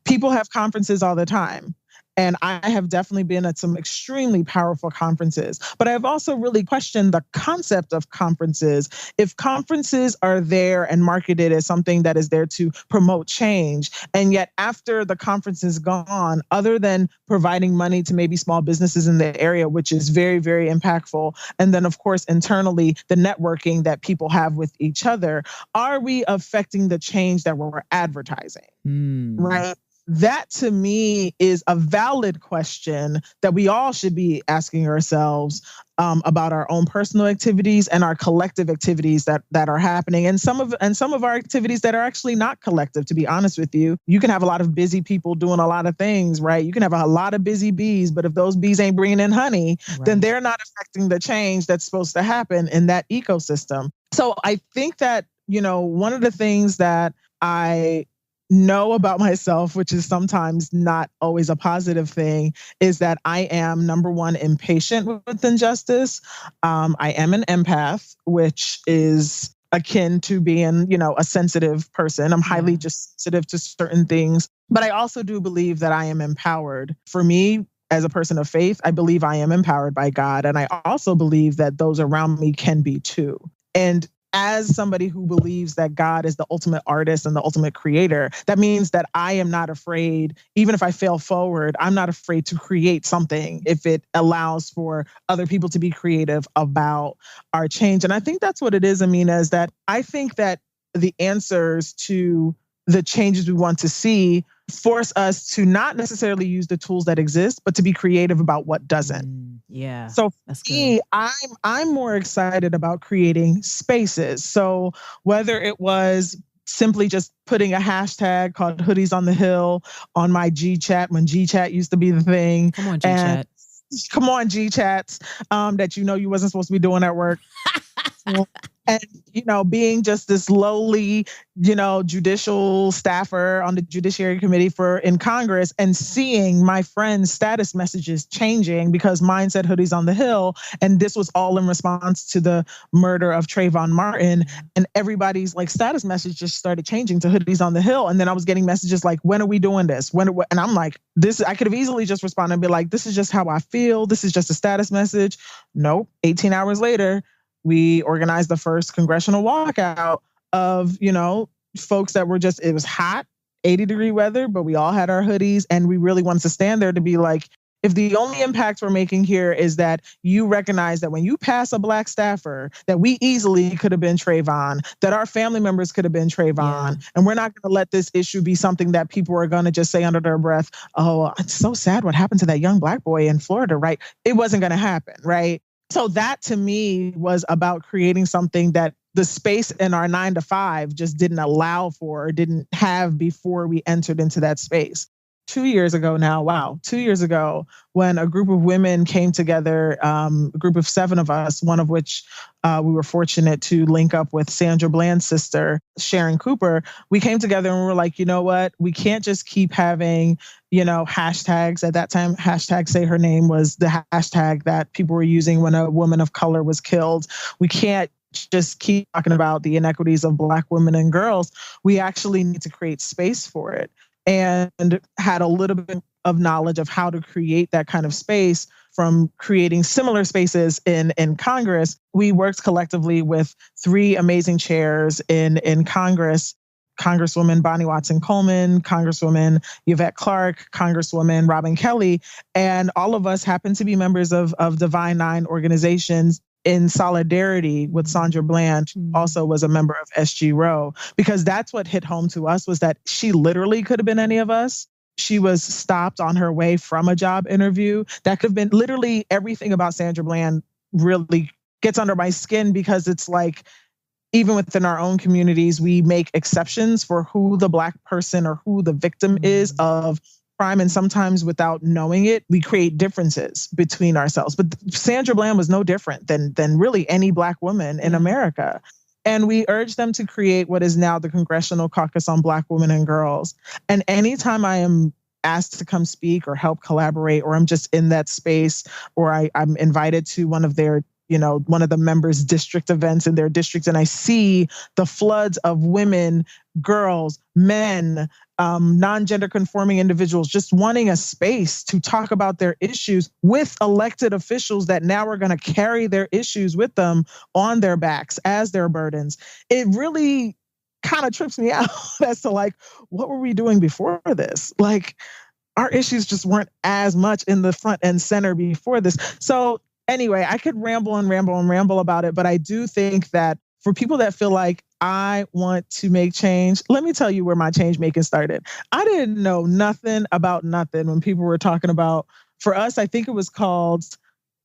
People have conferences all the time. And I have definitely been at some extremely powerful conferences, but I've also really questioned the concept of conferences. If conferences are there and marketed as something that is there to promote change, and yet after the conference is gone, other than providing money to maybe small businesses in the area, which is very, very impactful, and then of course internally the networking that people have with each other, are we affecting the change that we're advertising, right? That to me is a valid question that we all should be asking ourselves about our own personal activities and our collective activities that are happening, and some of our activities that are actually not collective. To be honest with you, you can have a lot of busy people doing a lot of things, right? You can have a lot of busy bees, but if those bees ain't bringing in honey, then they're not affecting the change that's supposed to happen in that ecosystem. So I think that, one of the things that I know about myself, which is sometimes not always a positive thing, is that I am, number one, impatient with injustice. I am an empath, which is akin to being, a sensitive person. I'm highly just sensitive to certain things, but I also do believe that I am empowered. For me, as a person of faith, I believe I am empowered by God. And I also believe that those around me can be too. And as somebody who believes that God is the ultimate artist and the ultimate creator, that means that I am not afraid, even if I fail forward, I'm not afraid to create something if it allows for other people to be creative about our change. And I think that's what it is, Amena, is that I think that the answers to the changes we want to see force us to not necessarily use the tools that exist, but to be creative about what doesn't. Yeah. So for that's me, good. I'm more excited about creating spaces. So whether it was simply just putting a hashtag called Hoodies on the Hill on my G chat when G chat used to be the thing. Come on, G And chat. come on, G chats, that you wasn't supposed to be doing at work. And, being just this lowly, judicial staffer on the Judiciary Committee in Congress and seeing my friends' status messages changing because mine said Hoodies on the Hill. And this was all in response to the murder of Trayvon Martin. And everybody's like status message just started changing to Hoodies on the Hill. And then I was getting messages like, when are we doing this? And I'm like, I could have easily just responded and be like, this is just how I feel. This is just a status message. Nope. 18 hours later, we organized the first congressional walkout of, folks that were it was hot, 80-degree weather, but we all had our hoodies and we really wanted to stand there to be like, if the only impact we're making here is that you recognize that when you pass a Black staffer, that we easily could have been Trayvon, that our family members could have been Trayvon, and we're not going to let this issue be something that people are going to just say under their breath, oh, it's so sad what happened to that young Black boy in Florida, right? It wasn't going to happen, right? So that to me was about creating something that the space in our 9 to 5 just didn't allow for or didn't have before we entered into that space. 2 years ago now, wow, 2 years ago, when a group of women came together, a group of 7 of us, one of which we were fortunate to link up with Sandra Bland's sister, Sharon Cooper, we came together and we were like, you know what? We can't just keep having, hashtags. At that time, hashtag say her name was the hashtag that people were using when a woman of color was killed. We can't just keep talking about the inequities of Black women and girls. We actually need to create space for it. And had a little bit of knowledge of how to create that kind of space from creating similar spaces in Congress. We worked collectively with 3 amazing chairs in Congress: Congresswoman Bonnie Watson Coleman, Congresswoman Yvette Clarke, Congresswoman Robin Kelly, and all of us happen to be members of Divine Nine organizations in solidarity with Sandra Bland, also was a member of SG Row, because that's what hit home to us, was that she literally could have been any of us. She was stopped on her way from a job interview. That could have been literally everything about Sandra Bland really gets under my skin, because it's like, even within our own communities, we make exceptions for who the Black person or who the victim is of crime. And sometimes without knowing it, we create differences between ourselves. But Sandra Bland was no different than really any Black woman in America. And we urged them to create what is now the Congressional Caucus on Black Women and Girls. And anytime I am asked to come speak or help collaborate, or I'm just in that space, or I'm invited to one of the members' district events in their districts, and I see the floods of women, girls, men, non-gender conforming individuals just wanting a space to talk about their issues with elected officials that now are going to carry their issues with them on their backs as their burdens. It really kind of trips me out as to like, what were we doing before this? Like, our issues just weren't as much in the front and center before this. So anyway, I could ramble and ramble and ramble about it, but I do think that for people that feel like I want to make change, let me tell you where my change making started. I didn't know nothing about nothing when people were talking about, for us, I think it was called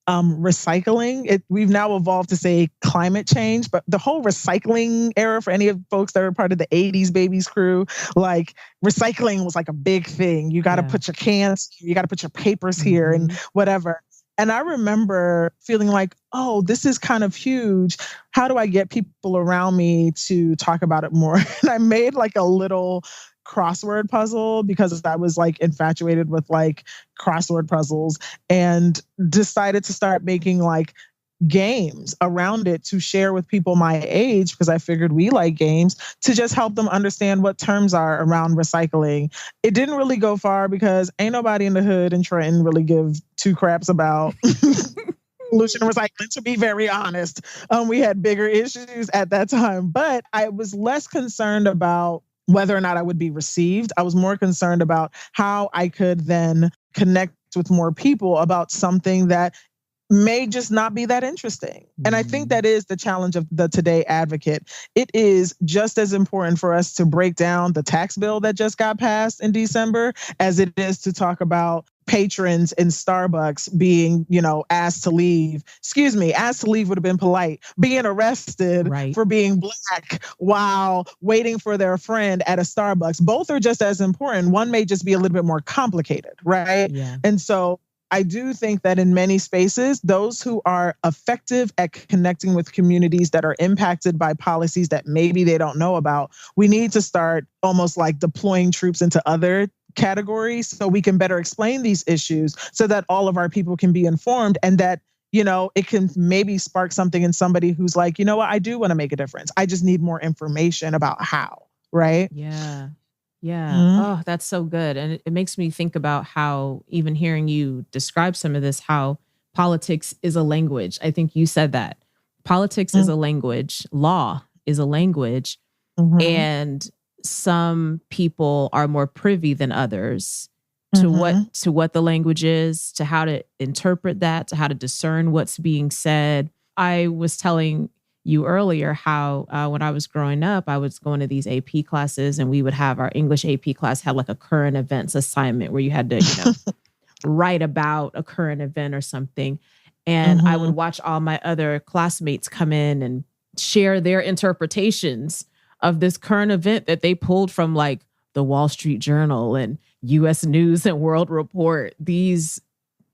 recycling. We've now evolved to say climate change, but the whole recycling era, for any of folks that are part of the 80s babies crew, like recycling was like a big thing. You got to put your cans, you got to put your papers here and whatever. And I remember feeling like, oh, this is kind of huge. How do I get people around me to talk about it more? And I made like a little crossword puzzle, because I was like infatuated with like crossword puzzles, and decided to start making like games around it to share with people my age, because I figured we like games, to just help them understand what terms are around recycling. It didn't really go far, because ain't nobody in the hood in Trenton really give 2 craps about pollution and recycling, to be very honest. We had bigger issues at that time, but I was less concerned about whether or not I would be received. I was more concerned about how I could then connect with more people about something that may just not be that interesting. And I think that is the challenge of the Today Advocate. It is just as important for us to break down the tax bill that just got passed in December as it is to talk about patrons in Starbucks being, asked to leave. Excuse me, asked to leave would have been polite. Being arrested for being Black while waiting for their friend at a Starbucks. Both are just as important. One may just be a little bit more complicated, right? Yeah. And so I do think that in many spaces, those who are effective at connecting with communities that are impacted by policies that maybe they don't know about, we need to start almost like deploying troops into other categories so we can better explain these issues so that all of our people can be informed and that, it can maybe spark something in somebody who's like, you know what, I do want to make a difference. I just need more information about how, right? Yeah. Yeah. Oh, that's so good. And it makes me think about how, even hearing you describe some of this, how politics is a language. I think you said that. Politics is a language. Law is a language. And some people are more privy than others to what the language is, to how to interpret that, to how to discern what's being said. I was telling you earlier how when I was growing up, I was going to these AP classes and we would have our English AP class had like a current events assignment where you had to, write about a current event or something. And I would watch all my other classmates come in and share their interpretations of this current event that they pulled from like the Wall Street Journal and US News and World Report, these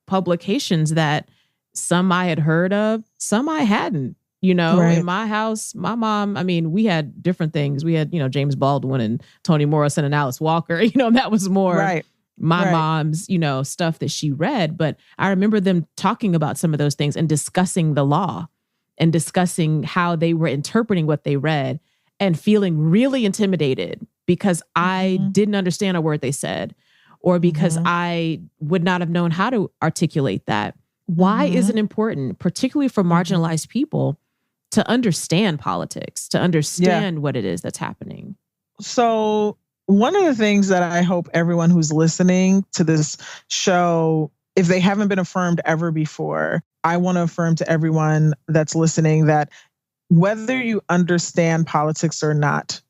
publications that some I had heard of, some I hadn't. In my house, my mom, we had different things. We had, James Baldwin and Toni Morrison and Alice Walker, that was more my mom's, stuff that she read. But I remember them talking about some of those things and discussing the law and discussing how they were interpreting what they read and feeling really intimidated because I didn't understand a word they said or because I would not have known how to articulate that. Why is it important, particularly for marginalized people, to understand politics, to understand what it is that's happening? So one of the things that I hope everyone who's listening to this show, if they haven't been affirmed ever before, I want to affirm to everyone that's listening that whether you understand politics or not,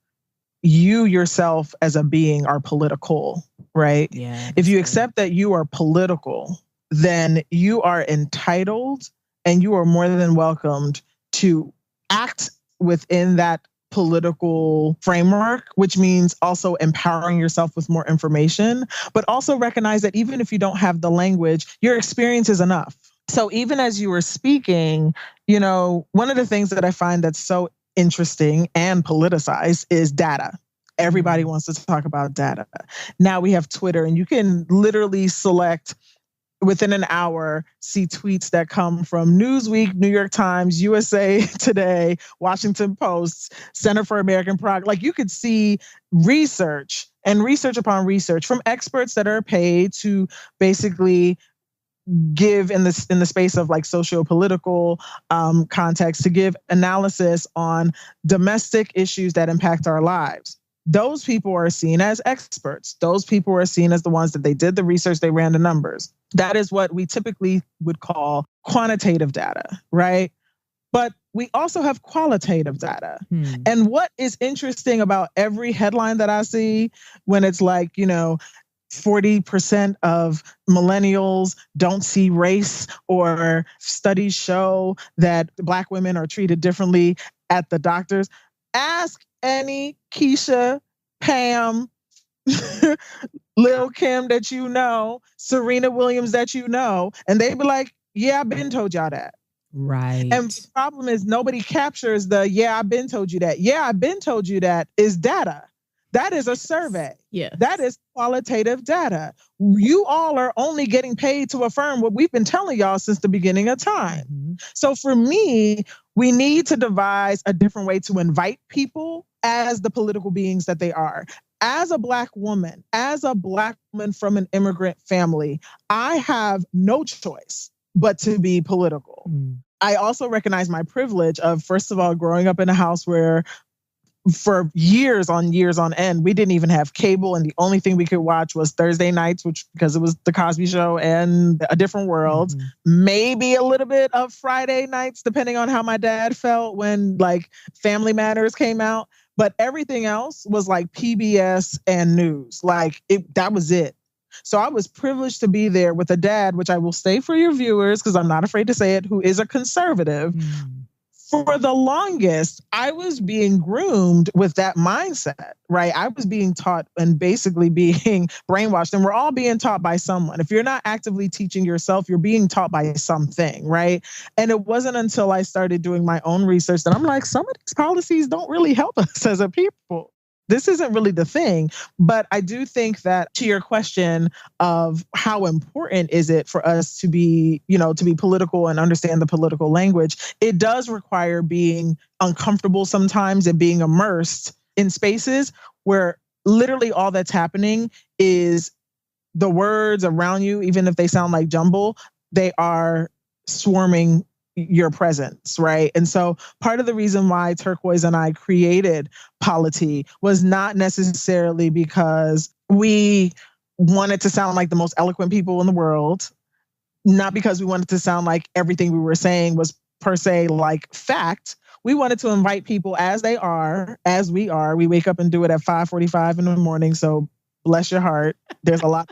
you yourself as a being are political, right? Yeah. If you accept that you are political, then you are entitled and you are more than welcomed to act within that political framework, which means also empowering yourself with more information, but also recognize that even if you don't have the language, your experience is enough. So even as you were speaking, one of the things that I find that's so interesting and politicized is data. Everybody wants to talk about data. Now we have Twitter and you can literally select within an hour, see tweets that come from Newsweek, New York Times, USA Today, Washington Post, Center for American Progress. Like you could see research and research upon research from experts that are paid to basically give in the space of like socio-political context to give analysis on domestic issues that impact our lives. Those people are seen as experts. Those people are seen as the ones that they did the research, they ran the numbers. That is what we typically would call quantitative data, right? But we also have qualitative data. And what is interesting about every headline that I see when it's like, 40% of millennials don't see race, or studies show that Black women are treated differently at the doctors. Ask any Keisha, Pam, Lil Kim that you know, Serena Williams that you know, and they be like, yeah, I've been told y'all that. Right. And the problem is nobody captures the, yeah, I've been told you that. Yeah, I've been told you that is data. That is a survey. Yeah. That is qualitative data. You all are only getting paid to affirm what we've been telling y'all since the beginning of time. So for me, we need to devise a different way to invite people as the political beings that they are. As a Black woman from an immigrant family, I have no choice but to be political. I also recognize my privilege of, first of all, growing up in a house where for years on end, we didn't even have cable. And the only thing we could watch was Thursday nights, which because it was The Cosby Show and A Different World, maybe a little bit of Friday nights, depending on how my dad felt when like Family Matters came out. But everything else was like PBS and news. Like that was it. So I was privileged to be there with a dad, which I will say for your viewers, because I'm not afraid to say it, who is a conservative. For the longest, I was being groomed with that mindset, right? I was being taught and basically being brainwashed, and we're all being taught by someone. If you're not actively teaching yourself, you're being taught by something, right? And it wasn't until I started doing my own research that I'm like, some of these policies don't really help us as a people. This isn't really the thing. But I do think that to your question of how important is it for us to be, to be political and understand the political language, it does require being uncomfortable sometimes and being immersed in spaces where literally all that's happening is the words around you, even if they sound like jumble, they are swarming your presence, right? And so part of the reason why Turquoise and I created Polity was not necessarily because we wanted to sound like the most eloquent people in the world, not because we wanted to sound like everything we were saying was per se like fact. We wanted to invite people as they are, as we are. We wake up and do it at 5:45 in the morning, so bless your heart. There's a lot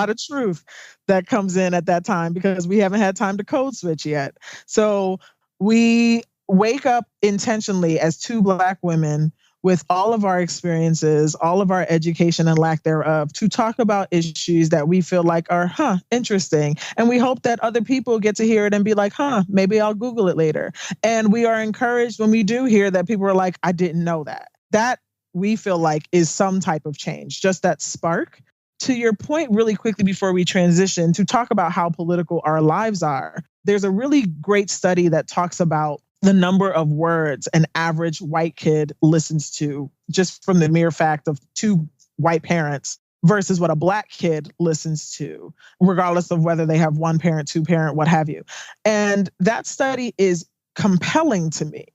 of truth that comes in at that time because we haven't had time to code switch yet. So we wake up intentionally as two Black women with all of our experiences, all of our education and lack thereof, to talk about issues that we feel like are, interesting. And we hope that other people get to hear it and be like, maybe I'll Google it later. And we are encouraged when we do hear that people are like, I didn't know that. That we feel like is some type of change, just that spark. To your point, really quickly before we transition to talk about how political our lives are, there's a really great study that talks about the number of words an average white kid listens to just from the mere fact of two white parents versus what a Black kid listens to, regardless of whether they have one parent, two parent, what have you. And that study is compelling to me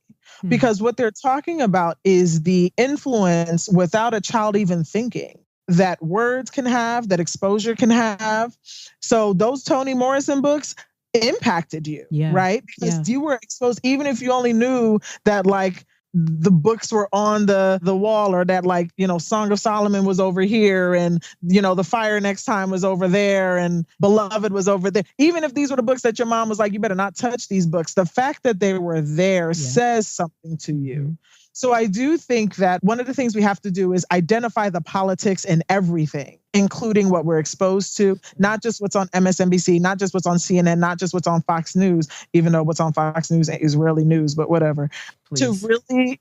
because what they're talking about is the influence without a child even thinking that words can have, that exposure can have. So those Toni Morrison books impacted you, right? Because you were exposed, even if you only knew that like the books were on the wall, or that like, Song of Solomon was over here, and, The Fire Next Time was over there, and Beloved was over there. Even if these were the books that your mom was like, you better not touch these books, the fact that they were there says something to you. So I do think that one of the things we have to do is identify the politics in everything, including what we're exposed to, not just what's on MSNBC, not just what's on CNN, not just what's on Fox News, even though what's on Fox News is rarely news, but whatever. Please. To really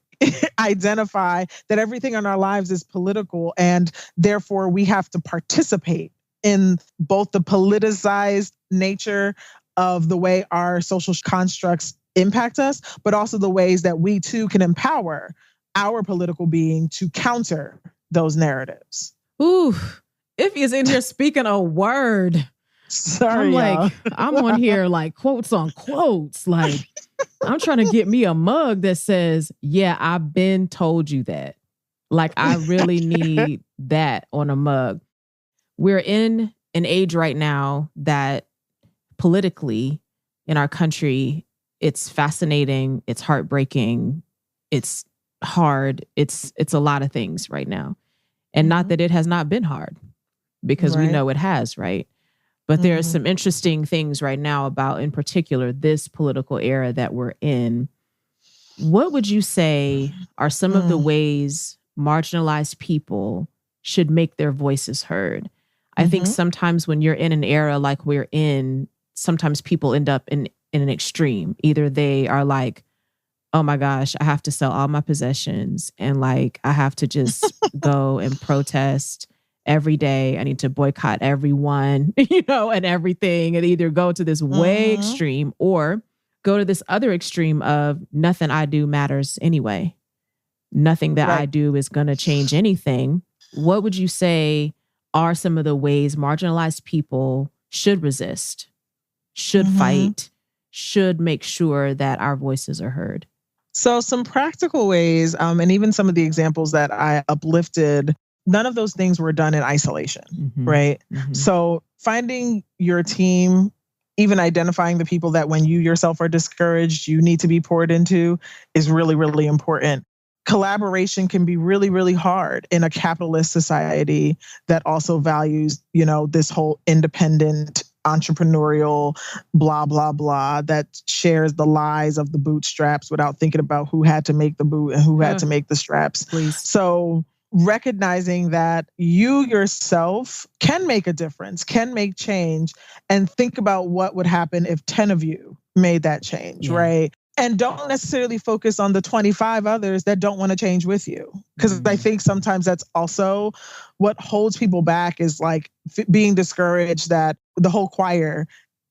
identify that everything in our lives is political, and therefore we have to participate in both the politicized nature of the way our social constructs impact us, but also the ways that we too can empower our political being to counter those narratives. Ooh, if he's in here speaking a word. Sorry, I'm on here like quotes on quotes. Like I'm trying to get me a mug that says, yeah, I've been told you that. Like I really need that on a mug. We're in an age right now that politically in our country, it's fascinating, it's heartbreaking, it's hard, it's a lot of things right now. And not that it has not been hard, because we know it has, right? But there are some interesting things right now about, in particular, this political era that we're in. What would you say are some of the ways marginalized people should make their voices heard? I think sometimes when you're in an era like we're in, sometimes people end up in an extreme. Either they are like, oh my gosh, I have to sell all my possessions, and like I have to just go and protest every day. I need to boycott everyone, and everything, and either go to this way extreme or go to this other extreme of nothing I do matters anyway. Nothing that I do is going to change anything. What would you say are some of the ways marginalized people should resist, should fight, should make sure that our voices are heard? So some practical ways, and even some of the examples that I uplifted, none of those things were done in isolation, right? So finding your team, even identifying the people that when you yourself are discouraged, you need to be poured into is really, really important. Collaboration can be really, really hard in a capitalist society that also values, this whole independent entrepreneurial blah blah blah that shares the lies of the bootstraps without thinking about who had to make the boot and who had to make the straps. Please. So recognizing that you yourself can make a difference, can make change, and think about what would happen if 10 of you made that change, right? And don't necessarily focus on the 25 others that don't want to change with you. Because I think sometimes that's also what holds people back, is like being discouraged that the whole choir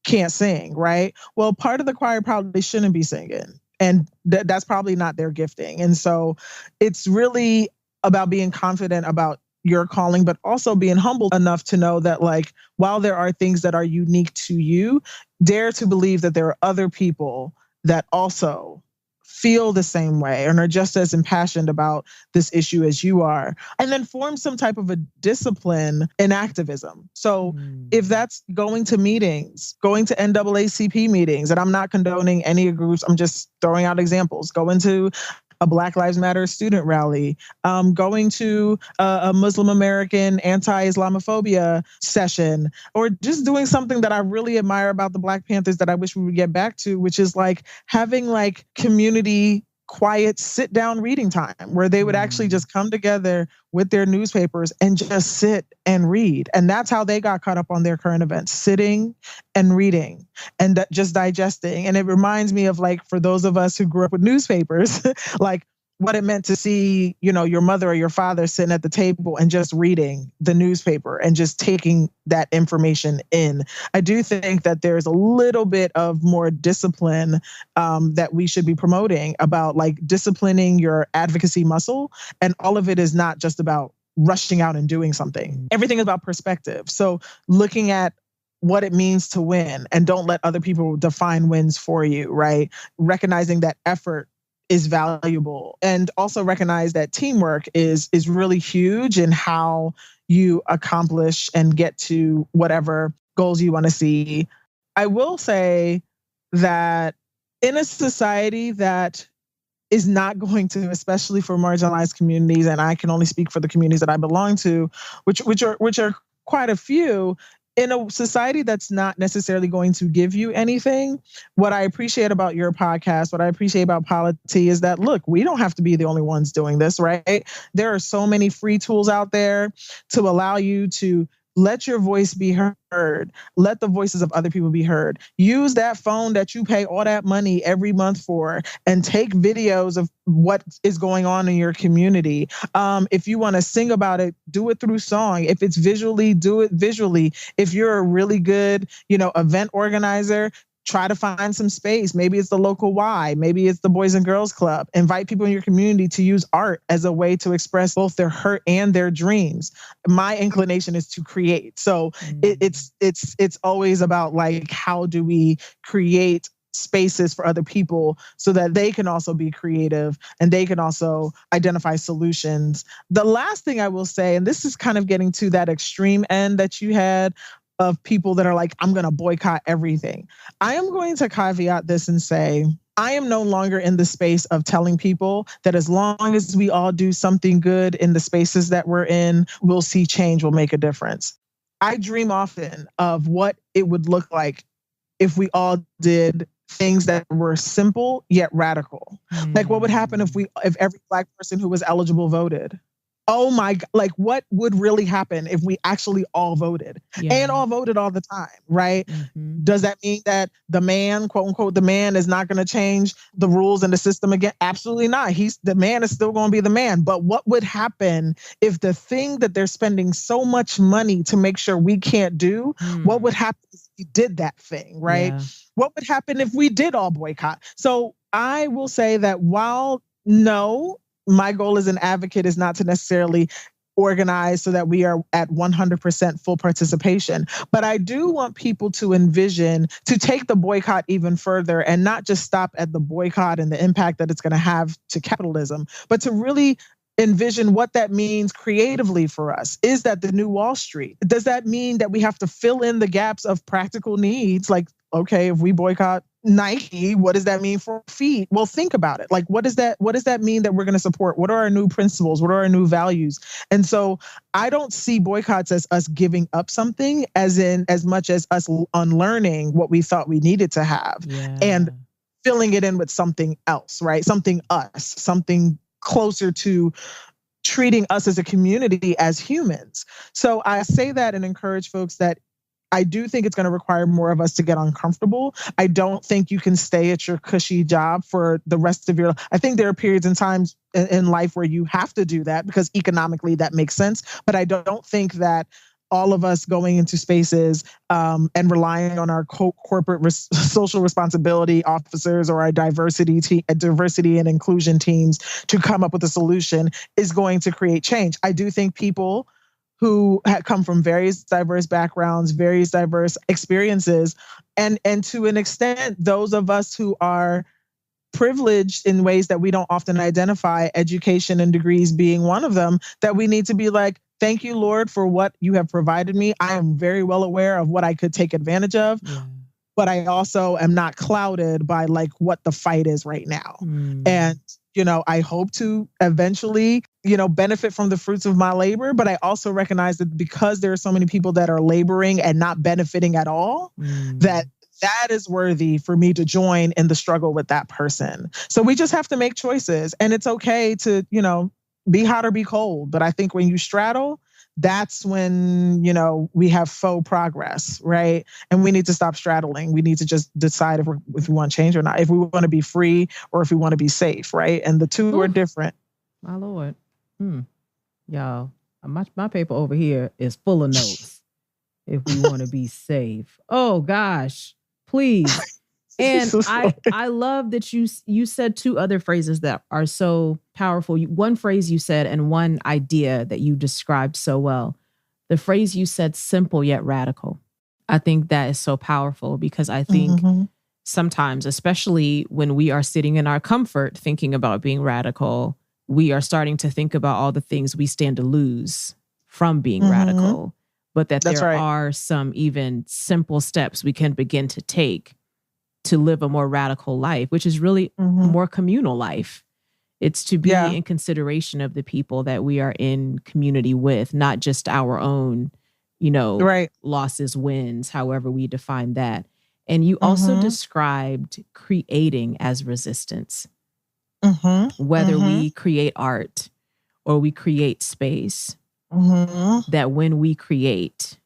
can't sing, right? Well, part of the choir probably shouldn't be singing. And that's probably not their gifting. And so it's really about being confident about your calling, but also being humble enough to know that, like, while there are things that are unique to you, dare to believe that there are other people that also feel the same way and are just as impassioned about this issue as you are. And then form some type of a discipline in activism. So if that's going to meetings, going to NAACP meetings, and I'm not condoning any groups, I'm just throwing out examples, going to a Black Lives Matter student rally, going to a Muslim American anti-Islamophobia session, or just doing something that I really admire about the Black Panthers that I wish we would get back to, which is like having like community quiet sit down reading time where they would actually just come together with their newspapers and just sit and read. And that's how they got caught up on their current events, sitting and reading and just digesting. And it reminds me of, like, for those of us who grew up with newspapers, like what it meant to see, your mother or your father sitting at the table and just reading the newspaper and just taking that information in. I do think that there's a little bit of more discipline that we should be promoting about, like, disciplining your advocacy muscle. And all of it is not just about rushing out and doing something. Everything is about perspective. So looking at what it means to win, and don't let other people define wins for you, right? Recognizing that effort is valuable, and also recognize that teamwork is really huge in how you accomplish and get to whatever goals you want to see. I will say that in a society that is not going to, especially for marginalized communities, and I can only speak for the communities that I belong to, which are quite a few, in a society that's not necessarily going to give you anything. What I appreciate about your podcast, what I appreciate about Polity, is that, look, we don't have to be the only ones doing this, right? There are so many free tools out there to allow you to let your voice be heard. Let the voices of other people be heard. Use that phone that you pay all that money every month for and take videos of what is going on in your community. If you want to sing about it, do it through song. If it's visually, do it visually. If you're a really good, event organizer, try to find some space. Maybe it's the local Y, maybe it's the Boys and Girls Club. Invite people in your community to use art as a way to express both their hurt and their dreams. My inclination is to create. So it's always about, like, how do we create spaces for other people so that they can also be creative and they can also identify solutions. The last thing I will say, and this is kind of getting to that extreme end that you had, of people that are like, I'm going to boycott everything. I am going to caveat this and say, I am no longer in the space of telling people that as long as we all do something good in the spaces that we're in, we'll see change, will make a difference. I dream often of what it would look like if we all did things that were simple yet radical. Like, what would happen if every Black person who was eligible voted? Oh my God, like, what would really happen if we actually all voted and all voted all the time, right? Does that mean that the man, quote unquote, the man is not going to change the rules and the system again? Absolutely not. The man is still going to be the man. But what would happen if the thing that they're spending so much money to make sure we can't do, what would happen if we did that thing, right? Yeah. What would happen if we did all boycott? So I will say that while no, my goal as an advocate is not to necessarily organize so that we are at 100% full participation. But I do want people to envision, to take the boycott even further and not just stop at the boycott and the impact that it's going to have to capitalism, but to really envision what that means creatively for us. Is that the new Wall Street? Does that mean that we have to fill in the gaps of practical needs? Like, okay, if we boycott Nike, what does that mean for feet? Well, think about it. Like, what does that mean that we're going to support? What are our new principles? What are our new values? And so I don't see boycotts as us giving up something, as much as us unlearning what we thought we needed to have and filling it in with something else, right? Something closer to treating us as a community, as humans. So I say that and encourage folks that I do think it's going to require more of us to get uncomfortable. I don't think you can stay at your cushy job for the rest of your life. I think there are periods and times in life where you have to do that because economically that makes sense. But I don't think that all of us going into spaces and relying on our corporate social responsibility officers or our diversity and inclusion teams to come up with a solution is going to create change. I do think people who come from various diverse backgrounds, various diverse experiences, and to an extent, those of us who are privileged in ways that we don't often identify, education and degrees being one of them, that we need to be like, thank you, Lord, for what you have provided me. I am very well aware of what I could take advantage of, but I also am not clouded by like what the fight is right now. And I hope to eventually, benefit from the fruits of my labor. But I also recognize that because there are so many people that are laboring and not benefiting at all, that is worthy for me to join in the struggle with that person. So we just have to make choices. And it's okay to, be hot or be cold. But I think when you straddle, that's when, we have faux progress, right? And we need to stop straddling. We need to just decide if we want change or not, if we want to be free or if we want to be safe, right? And the two are different. My Lord. Y'all, my paper over here is full of notes. If we want to be safe. Oh, gosh, please. And I love that you said two other phrases that are so powerful. One phrase you said and one idea that you described so well. The phrase you said, simple yet radical. I think that is so powerful because I think sometimes, especially when we are sitting in our comfort thinking about being radical, we are starting to think about all the things we stand to lose from being radical. But that there are some even simple steps we can begin to take to live a more radical life, which is really a more communal life. It's to be in consideration of the people that we are in community with, not just our own, losses, wins, however we define that. And you also described creating as resistance. Whether we create art or we create space, that when we create,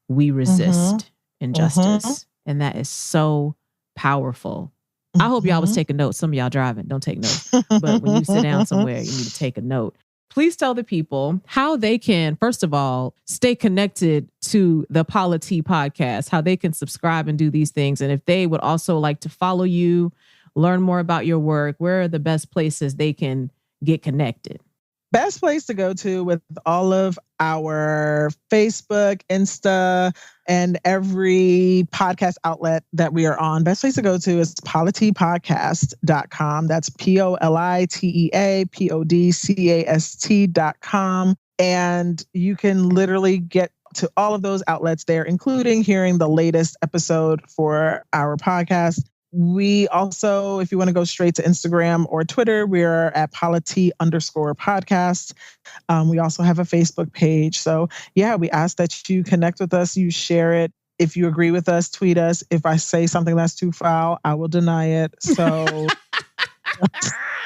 we resist injustice. And that is so powerful. I hope y'all was taking notes. Some of y'all driving, don't take notes. But when you sit down somewhere, you need to take a note. Please tell the people how they can, first of all, stay connected to the Polity podcast, how they can subscribe and do these things. And if they would also like to follow you, learn more about your work, where are the best places they can get connected? Best place to go to with all of our Facebook, Insta, and every podcast outlet that we are on. Best place to go to is politypodcast.com. That's POLITEAPODCAST.com. And you can literally get to all of those outlets there, including hearing the latest episode for our podcast. We also, if you want to go straight to Instagram or Twitter, we are at polity_podcast. We also have a Facebook page. So yeah, we ask that you connect with us, you share it. If you agree with us, tweet us. If I say something that's too foul, I will deny it. So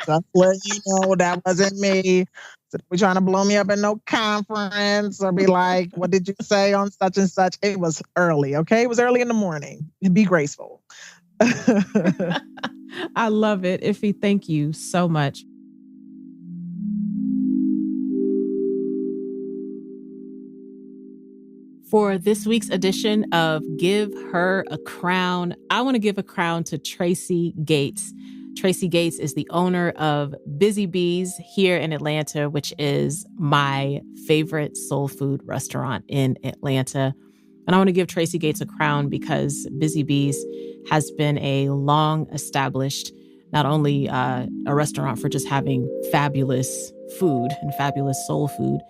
just let you know that wasn't me. So we're trying to blow me up in no conference or be like, what did you say on such and such? It was early, okay? It was early in the morning. Be graceful. I love it. Ify, thank you so much. For this week's edition of Give Her a Crown, I want to give a crown to Tracy Gates. Tracy Gates is the owner of Busy Bees here in Atlanta, which is my favorite soul food restaurant in Atlanta. And I want to give Tracy Gates a crown because Busy Bees has been a long established, not only a restaurant for just having fabulous food and fabulous soul food,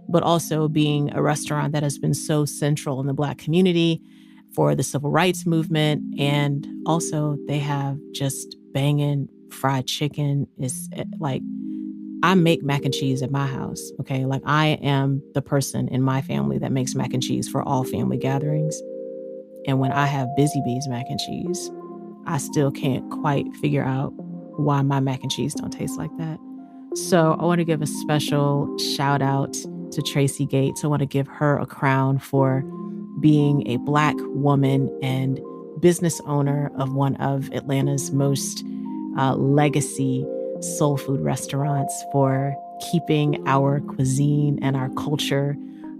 but also being a restaurant that has been so central in the Black community for the civil rights movement. And also they have just banging fried chicken. Is like, I make mac and cheese at my house, okay? Like, I am the person in my family that makes mac and cheese for all family gatherings. And when I have Busy Bees mac and cheese, I still can't quite figure out why my mac and cheese don't taste like that. So I want to give a special shout out to Tracy Gates. I want to give her a crown for being a Black woman and business owner of one of Atlanta's most legacy soul food restaurants, for keeping our cuisine and our culture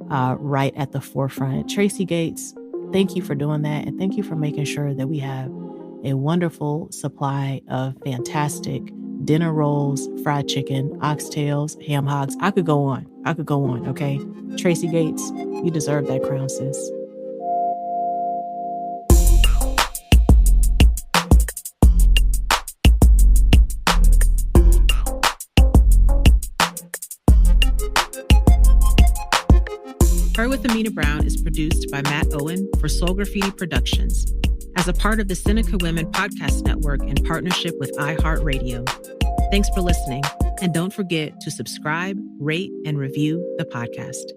right at the forefront. Tracy Gates, thank you for doing that. And thank you for making sure that we have a wonderful supply of fantastic dinner rolls, fried chicken, oxtails, ham hocks. I could go on, okay? Tracy Gates, you deserve that crown, sis. Her with Amena Brown is produced by Matt Owen for Soul Graffiti Productions as a part of the Seneca Women Podcast Network in partnership with iHeartRadio. Thanks for listening, and don't forget to subscribe, rate, and review the podcast.